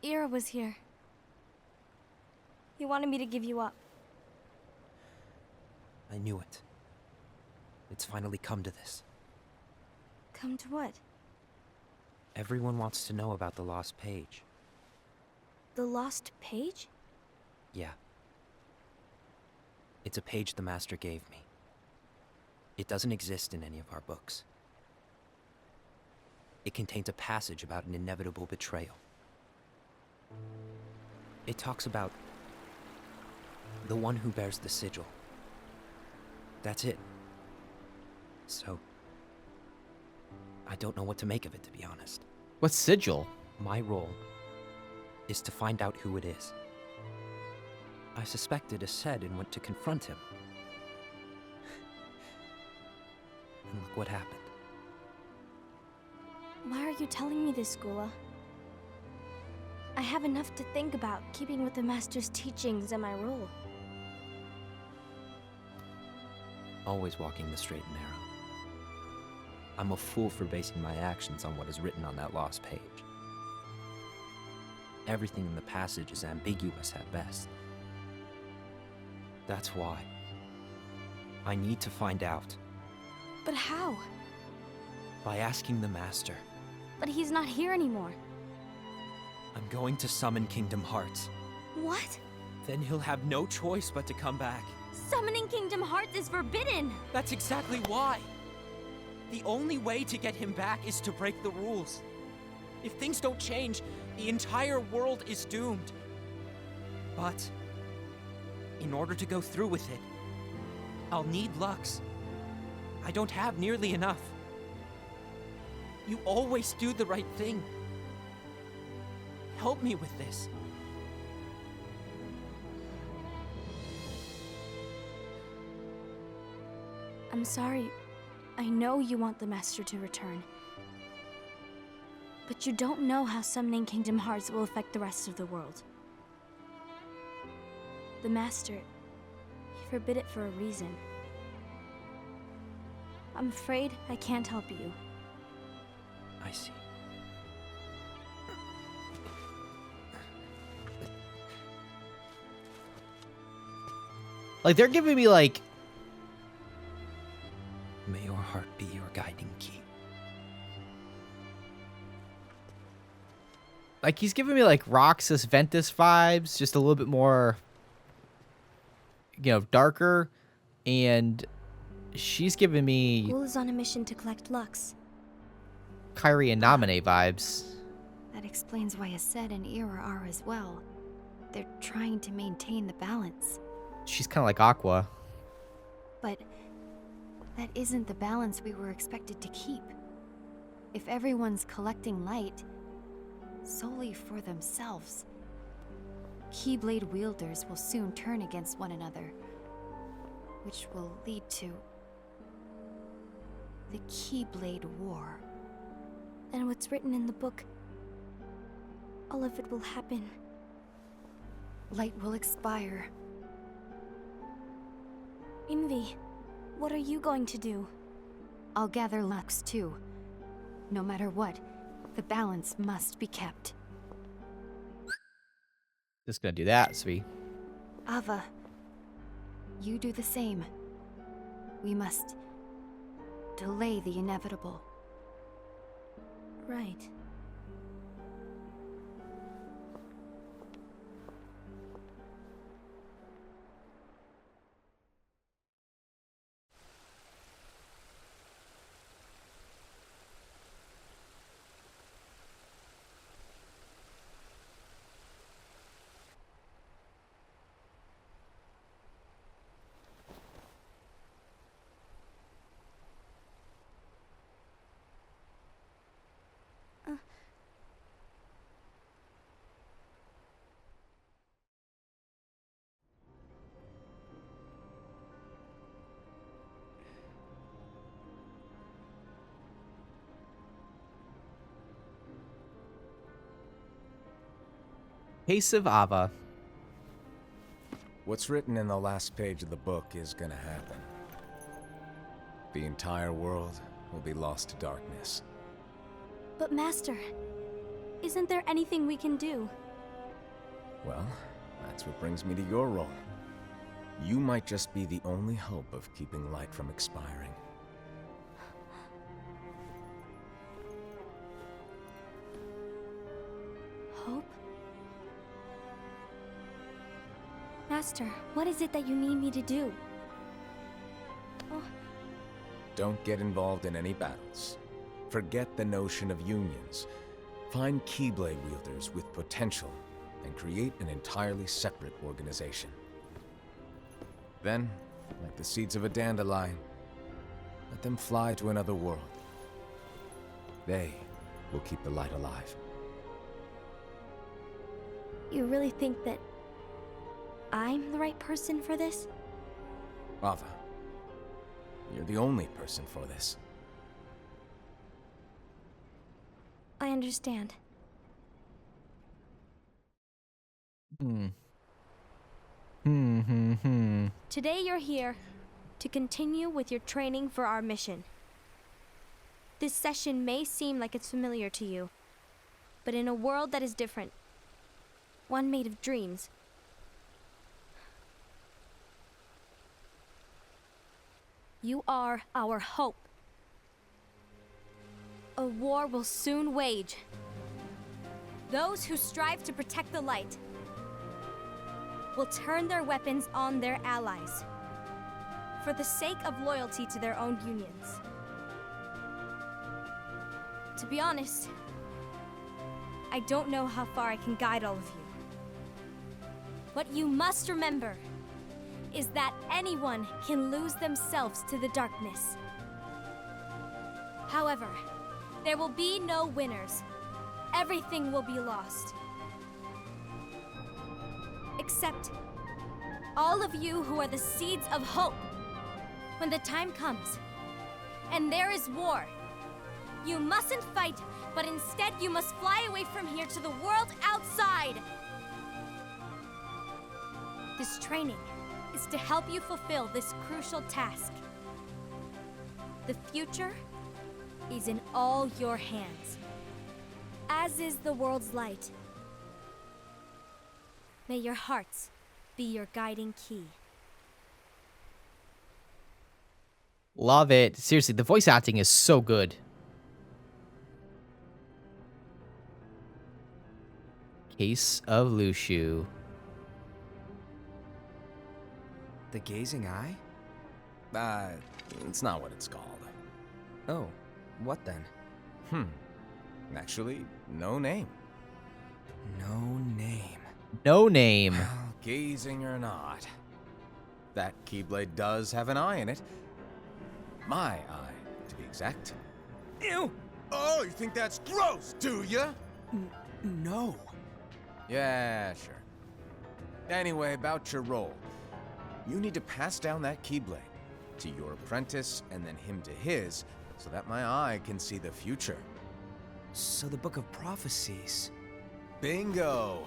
Ira was here. He wanted me to give you up. I knew it. It's finally come to this. Come to what? Everyone wants to know about the lost page. The lost page? Yeah. It's a page the Master gave me. It doesn't exist in any of our books. It contains a passage about an inevitable betrayal. It talks about the one who bears the sigil. That's it. So, I don't know what to make of it, to be honest. What's sigil? My role is to find out who it is. I suspected Aced and went to confront him. And look what happened. Why are you telling me this, Gula? I have enough to think about, keeping with the Master's teachings and my role. Always walking the straight and narrow. I'm a fool for basing my actions on what is written on that lost page. Everything in the passage is ambiguous at best. That's why I need to find out. But how? By asking the Master. But he's not here anymore. I'm going to summon Kingdom Hearts. What? Then he'll have no choice but to come back. Summoning Kingdom Hearts is forbidden! That's exactly why. The only way to get him back is to break the rules. If things don't change, the entire world is doomed. But in order to go through with it, I'll need Lux. I don't have nearly enough. You always do the right thing. Help me with this. I'm sorry. I know you want the Master to return. But you don't know how summoning Kingdom Hearts will affect the rest of the world. The Master, he forbid it for a reason. I'm afraid I can't help you. I see. Like, they're giving me, like... May your heart be your guiding key. Like, he's giving me, like, Roxas Ventus vibes. Just a little bit more, you know, darker. And she's giving me Gula's on a mission to collect Lux. Kyrie and Naminé vibes. That explains why Aced and Ira are as well. They're trying to maintain the balance. She's kind of like Aqua. But that isn't the balance we were expected to keep. If everyone's collecting light solely for themselves, Keyblade wielders will soon turn against one another, which will lead to the Keyblade War. And what's written in the book, all of it will happen. Light will expire. Invi, what are you going to do? I'll gather Lux too. No matter what, the balance must be kept. Just gonna do that, sweet. Ava, you do the same. We must delay the inevitable. Right. Case of Ava. What's written in the last page of the book is gonna happen. The entire world will be lost to darkness. But Master, isn't there anything we can do? Well, that's what brings me to your role. You might just be the only hope of keeping light from expiring. Hope? Master, what is it that you need me to do? Oh, Don't get involved in any battles. Forget the notion of unions. Find Keyblade wielders with potential and create an entirely separate organization. Then, like the seeds of a dandelion, let them fly to another world. They will keep the light alive. you really think that I'm the right person for this? Ava, you're the only person for this. I understand. Today you're here to continue with your training for our mission. This session may seem like it's familiar to you, but in a world that is different, one made of dreams, you are our hope. A war will soon wage. Those who strive to protect the light will turn their weapons on their allies for the sake of loyalty to their own unions. To be honest, I don't know how far I can guide all of you. What you must remember is that anyone can lose themselves to the darkness. However, there will be no winners. Everything will be lost. Except all of you who are the seeds of hope. When the time comes, and there is war, you mustn't fight, but instead you must fly away from here to the world outside. This training is to help you fulfill this crucial task. The future is in all your hands, as is the world's light. May your hearts be your guiding key. Love it. Seriously, the voice acting is so good. Case of Lushu. The gazing eye? It's not what it's called. Oh, what then? Actually, no name. No name. No name. Well, gazing or not, that Keyblade does have an eye in it. My eye, to be exact. Ew! Oh, you think that's gross, do ya? No. Yeah, sure. Anyway, about your role. You need to pass down that Keyblade to your apprentice and then him to his, so that my eye can see the future. So the Book of Prophecies. Bingo!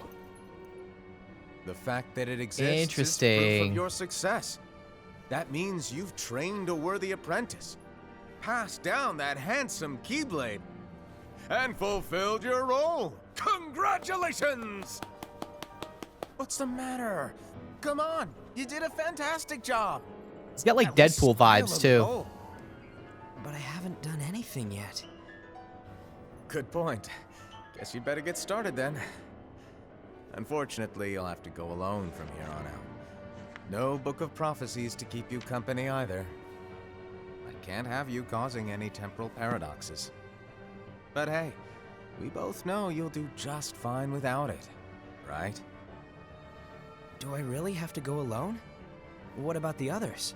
The fact that it exists is proof Interesting. of your success. That means you've trained a worthy apprentice, passed down that handsome Keyblade, and fulfilled your role. Congratulations! What's the matter? Come on, you did a fantastic job. It's got like At least Deadpool smile vibes a too. little. But I haven't done anything yet. Good point. Guess you better get started then. Unfortunately, you'll have to go alone from here on out. No Book of Prophecies to keep you company either. I can't have you causing any temporal paradoxes. But hey, we both know you'll do just fine without it, right? Do I really have to go alone? What about the others?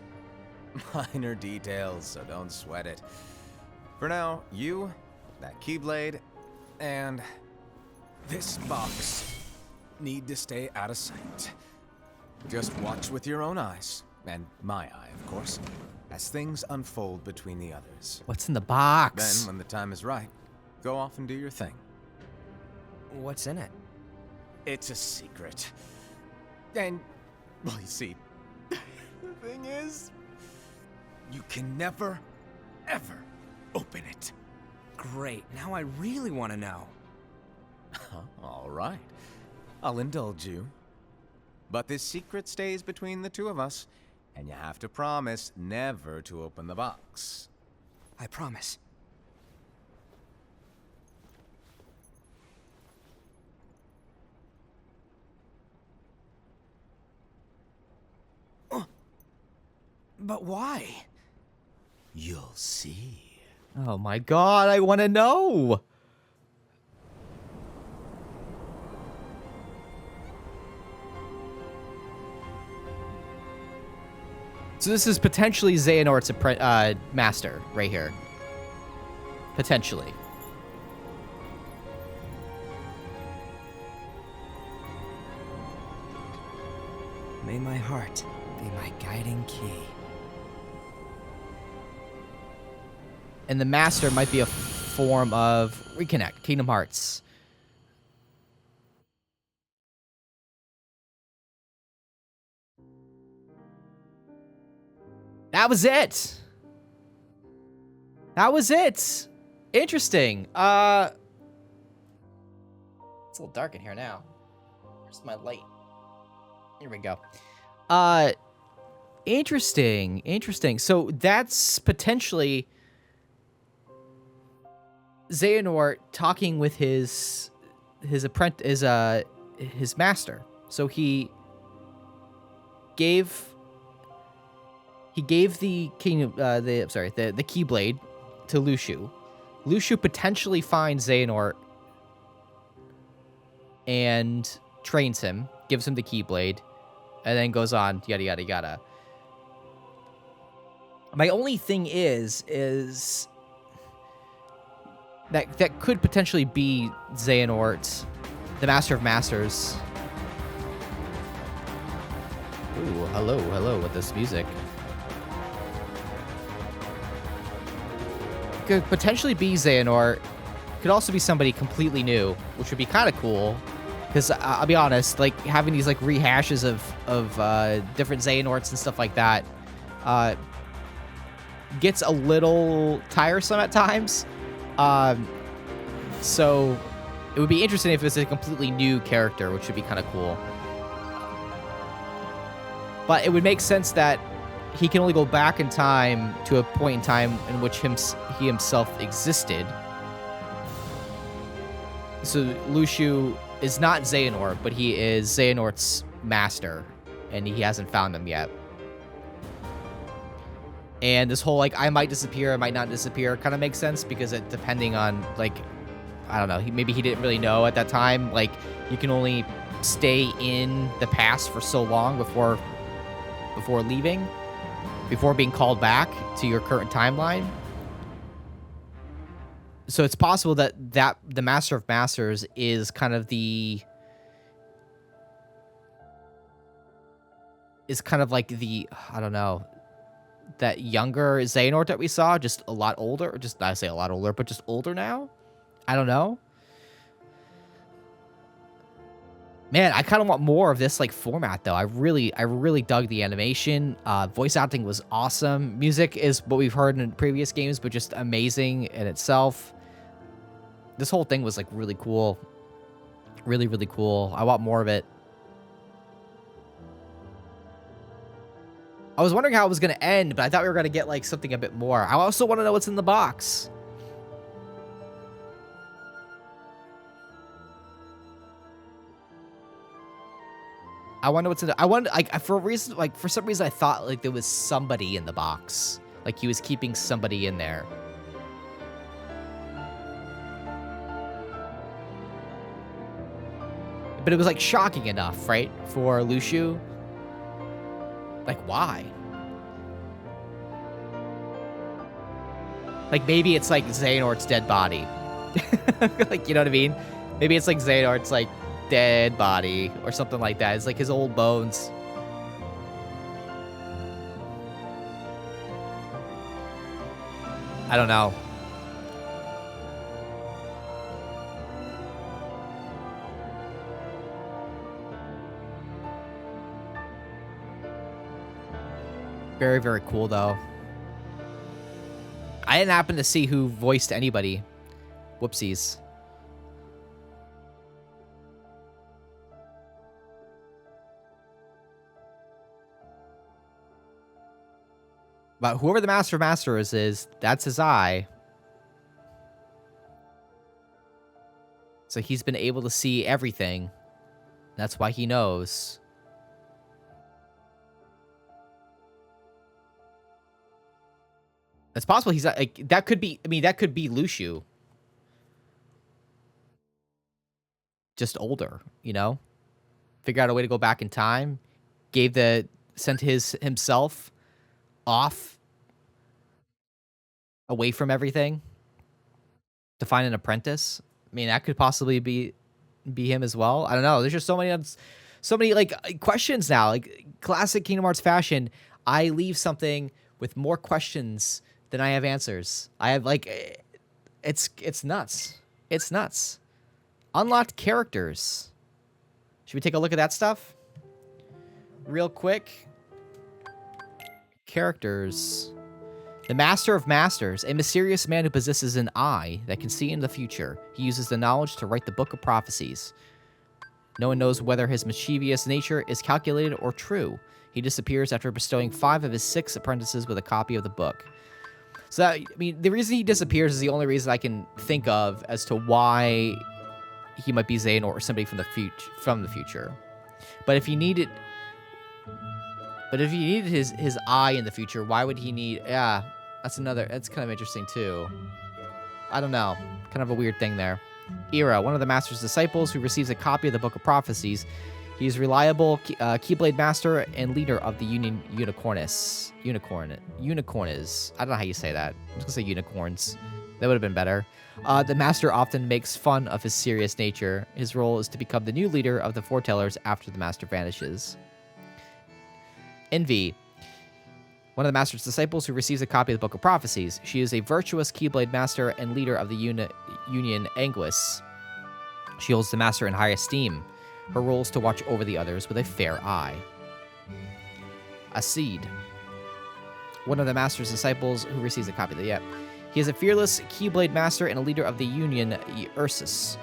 Minor details, so don't sweat it. For now, you, that Keyblade, and this box need to stay out of sight. Just watch with your own eyes, and my eye, of course, as things unfold between the others. What's in the box? Then, when the time is right, go off and do your thing. What's in it? It's a secret. And, well, you see, the thing is, you can never, ever open it. Great, now I really want to know. All right. I'll indulge you. But this secret stays between the two of us, and you have to promise never to open the box. I promise. But why? You'll see. Oh my god, I want to know. So this is potentially Xehanort's master right here. Potentially. May my heart be my guiding key. And the master might be a form of reconnect, Kingdom Hearts. That was it. That was it. Interesting. It's a little dark in here now. Where's my light? Here we go. Interesting. Interesting. So that's potentially Xehanort talking with his apprentice, his master. So he gave the the Keyblade to Luxu. Luxu potentially finds Xehanort and trains him, gives him the Keyblade, and then goes on yada yada yada. My only thing is that could potentially be Xehanort, the Master of Masters. Ooh, hello with this music. Could potentially be Xehanort. Could also be somebody completely new, which would be kind of cool. Because I'll be honest, like having these like rehashes of different Xehanorts and stuff like that gets a little tiresome at times. So it would be interesting if it was a completely new character, which would be kind of cool. But it would make sense that he can only go back in time to a point in time in which he himself existed. So Luxu is not Xehanort, but he is Xehanort's master, and he hasn't found him yet. And this whole, like, I might disappear, I might not disappear kind of makes sense, because it, depending on, like, I don't know, maybe he didn't really know at that time, like, you can only stay in the past for so long before leaving, before being called back to your current timeline. So it's possible that the Master of Masters is kind of like the, I don't know, that younger Xehanort that we saw, just a lot older, or just, I say a lot older, but just older now? I don't know. Man, I kind of want more of this like format though. I really dug the animation. Voice acting was awesome. Music is what we've heard in previous games, but just amazing in itself. This whole thing was like really cool. Really, really cool. I want more of it. I was wondering how it was going to end, but I thought we were going to get like something a bit more. I also want to know what's in the box. I wonder what's in the, I wonder, like, for some reason I thought like there was somebody in the box. Like he was keeping somebody in there. But it was like shocking enough, right? For Luxu. Like, why? Like, maybe it's like Xehanort's dead body. Like, you know what I mean? Maybe it's like Xehanort's like dead body or something like that. It's like his old bones. I don't know. Very, very cool, though. I didn't happen to see who voiced anybody. Whoopsies. But whoever the Master of Masters is, that's his eye. So he's been able to see everything. That's why he knows. It's possible he's like, that could be, I mean, that could be Luciu. Just older, you know? Figure out a way to go back in time. Sent himself off away from everything to find an apprentice. I mean, that could possibly be him as well. I don't know. There's just so many like questions now. Like classic Kingdom Hearts fashion, I leave something with more questions than I have answers. I have like it's nuts. It's nuts. Unlocked characters. Should we take a look at that stuff? Real quick. Characters. The Master of Masters, a mysterious man who possesses an eye that can see in the future. He uses the knowledge to write the Book of Prophecies. No one knows whether his mischievous nature is calculated or true. He disappears after bestowing 5 of his 6 apprentices with a copy of the book. So, I mean, the reason he disappears is the only reason I can think of as to why he might be Zane or somebody from the future. But if he needed... But if he needed his eye in the future, why would he need... Yeah, that's kind of interesting, too. I don't know. Kind of a weird thing there. Ira, one of the Master's disciples who receives a copy of the Book of Prophecies. He's reliable Keyblade Master and leader of the Unicorns. Unicorns. I don't know how you say that. I'm just going to say unicorns. That would have been better. The Master often makes fun of his serious nature. His role is to become the new leader of the Foretellers after the Master vanishes. Invi, one of the Master's disciples who receives a copy of the Book of Prophecies. She is a virtuous Keyblade Master and leader of the Union Anguis. She holds the Master in high esteem. Her role is to watch over the others with a fair eye. Aced, one of the Master's disciples who receives a copy of the... He is a fearless Keyblade Master and a leader of the Union Ursus.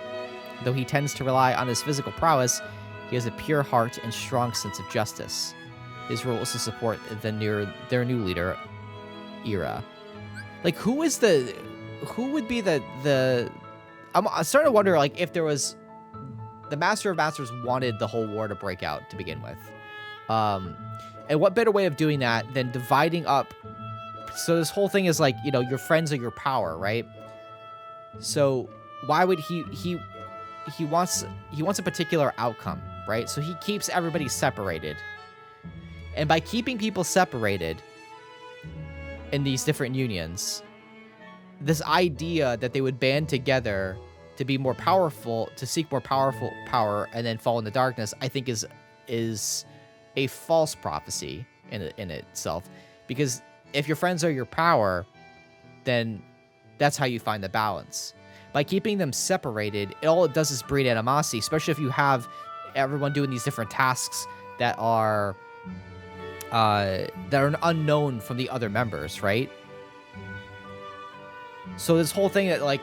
Though he tends to rely on his physical prowess, he has a pure heart and strong sense of justice. His role is to support their new leader, Ira. Like, who would be the... I'm starting to wonder, like, if there was... The Master of Masters wanted the whole war to break out to begin with. And what better way of doing that than dividing up... So this whole thing is like, you know, your friends are your power, right? So why would he wants a particular outcome, right? So he keeps everybody separated. And by keeping people separated in these different unions, this idea that they would band together to be more powerful, to seek more powerful power, and then fall into darkness, I think is a false prophecy in itself. Because if your friends are your power, then that's how you find the balance. By keeping them separated, all it does is breed animosity, especially if you have everyone doing these different tasks that are unknown from the other members, right? So this whole thing that, like,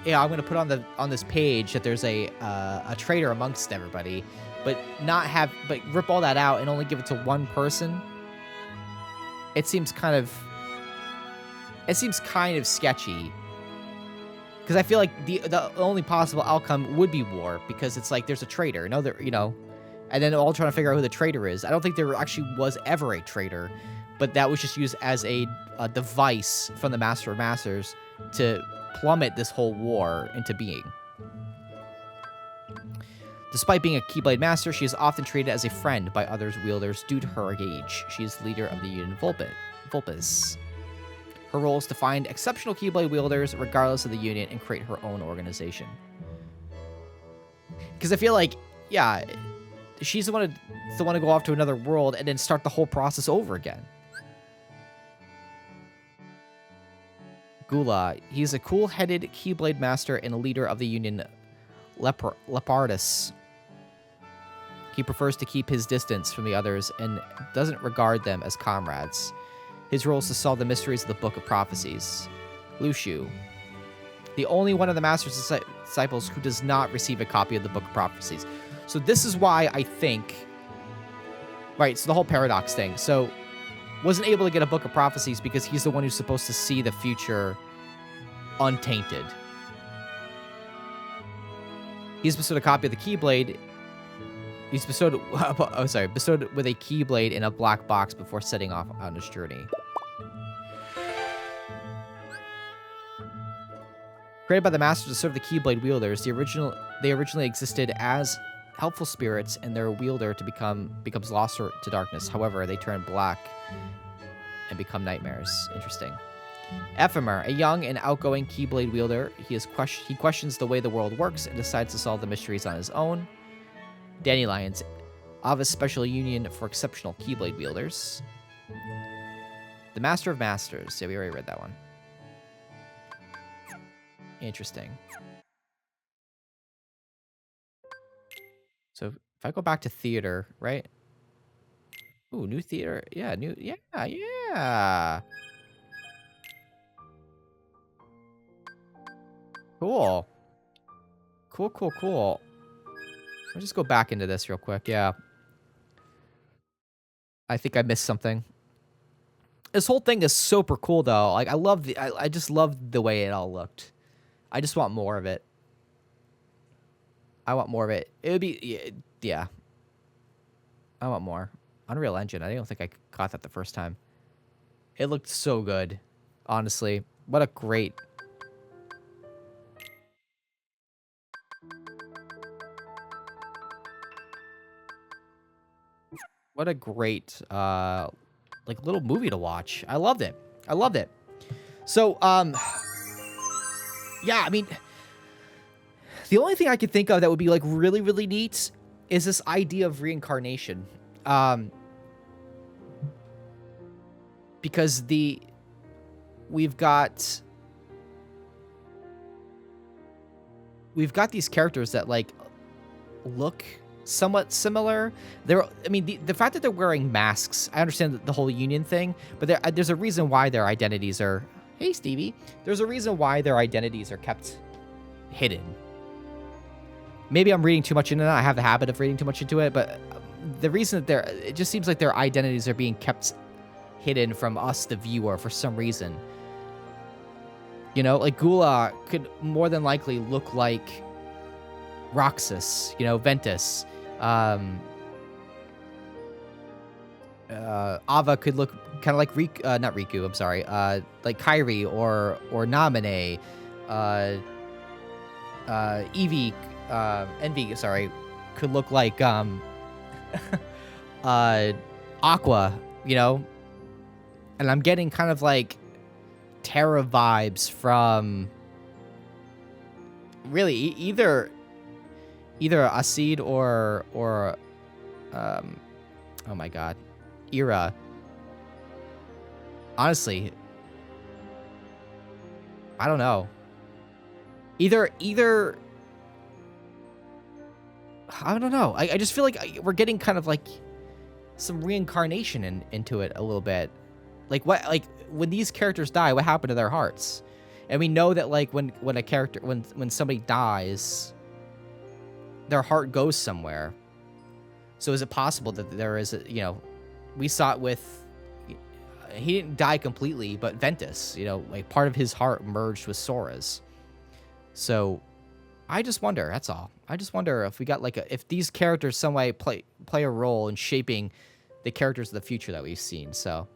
yeah, I'm gonna put on this page that there's a traitor amongst everybody, but rip all that out and only give it to one person. It seems kind of sketchy. Because I feel like the only possible outcome would be war, because it's like there's a traitor, you know, and then they're all trying to figure out who the traitor is. I don't think there actually was ever a traitor, but that was just used as a device from the Master of Masters to plummet this whole war into being. Despite being a Keyblade Master, she is often treated as a friend by others wielders due to her age. She is the leader of the Union Vulpes. Her role is to find exceptional Keyblade wielders regardless of the Union and create her own organization. Because I feel like, yeah, she's the one to go off to another world and then start the whole process over again. Gula, he's a cool-headed Keyblade Master and a leader of the Union Lepardis. He prefers to keep his distance from the others and doesn't regard them as comrades. His role is to solve the mysteries of the Book of Prophecies. Lushu, the only one of the Master's disciples who does not receive a copy of the Book of Prophecies. So this is why I think... Right, so the whole paradox thing. So, wasn't able to get a Book of Prophecies because he's the one who's supposed to see the future untainted. He's bestowed a copy of the Keyblade. He's bestowed with a Keyblade in a black box before setting off on his journey. Created by the Master to serve the Keyblade wielders, they originally existed as helpful spirits, and their wielder becomes lost to darkness. However, they turn black and become nightmares. Interesting. Ephemer, a young and outgoing Keyblade wielder, he questions the way the world works and decides to solve the mysteries on his own. Dandelions, Ava's special union for exceptional Keyblade wielders. The Master of Masters. Yeah, we already read that one. Interesting. So if I go back to theater, right? Ooh, new theater. Yeah, yeah. Cool. Cool. I'll just go back into this real quick. Yeah. I think I missed something. This whole thing is super cool, though. Like, I just love the way it all looked. I just want more of it. I want more of it. It would be, yeah. I want more. Unreal Engine. I don't think I caught that the first time. It looked so good. Honestly. What a great... What a great, like, little movie to watch. I loved it. So, yeah, I mean, the only thing I could think of that would be, like, really, really neat is this idea of reincarnation. Because we've got these characters that, like, look somewhat similar. I mean, the fact that they're wearing masks, I understand the whole union thing, but there's a reason why their identities are... Hey, Stevie. There's a reason why their identities are kept hidden. Maybe I'm reading too much into that. I have the habit of reading too much into it, but the reason that it just seems like their identities are being kept hidden from us, the viewer, for some reason. You know, like Gula could more than likely look like Roxas, you know, Ventus. Ava could look kind of like Riku, not Riku, I'm sorry, like Kairi or Namine. Eevee, Envy, sorry, could look like Aqua, you know. And I'm getting kind of like Terra vibes from really either Aced or oh my god, Ira. Honestly, I don't know. Either I don't know. I just feel like we're getting kind of like some reincarnation into it a little bit. Like what? Like when these characters die, what happened to their hearts? And we know that like when a character when somebody dies, their heart goes somewhere. So is it possible that there is a, you know, we saw it with, he didn't die completely, but Ventus, you know, like part of his heart merged with Sora's. So I just wonder, that's all. I just wonder if we got like if these characters some way play a role in shaping the characters of the future that we've seen. So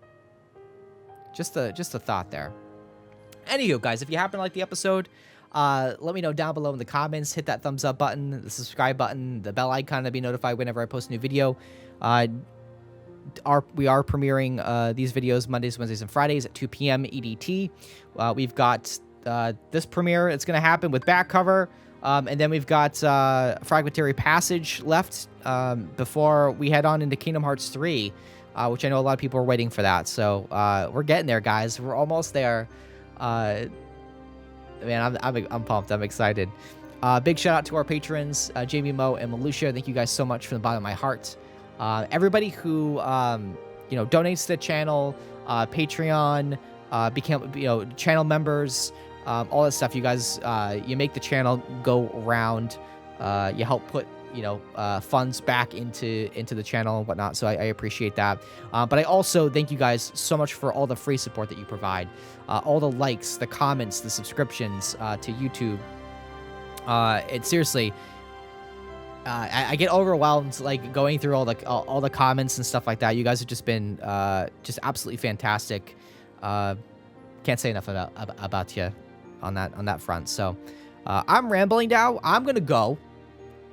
just a thought there. Anywho, guys, if you happen to like the episode, let me know down below in the comments. Hit that thumbs up button, the subscribe button, the bell icon to be notified whenever I post a new video. We are premiering these videos Mondays, Wednesdays, and Fridays at 2 p.m. EDT. We've got this premiere. It's going to happen with back cover. And then we've got Fragmentary Passage left before we head on into Kingdom Hearts 3, which I know a lot of people are waiting for that. So we're getting there, guys. We're almost there. Man, I'm pumped. I'm excited. Big shout out to our patrons, Jamie, Mo, and Malucia. Thank you guys so much from the bottom of my heart. Everybody who, you know, donates to the channel, Patreon, become channel members, all that stuff. You guys, you make the channel go round. You help put funds back into the channel and whatnot. So I appreciate that. But I also thank you guys so much for all the free support that you provide, all the likes, the comments, the subscriptions to YouTube. It seriously, I get overwhelmed like going through all the comments and stuff like that. You guys have just been just absolutely fantastic. Can't say enough about you on that front. So I'm rambling now. I'm gonna go.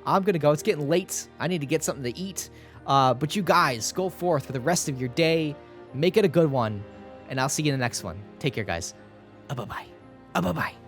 It's getting late. I need to get something to eat. But you guys, go forth for the rest of your day. Make it a good one. And I'll see you in the next one. Take care, guys. Bye-bye. Bye-bye.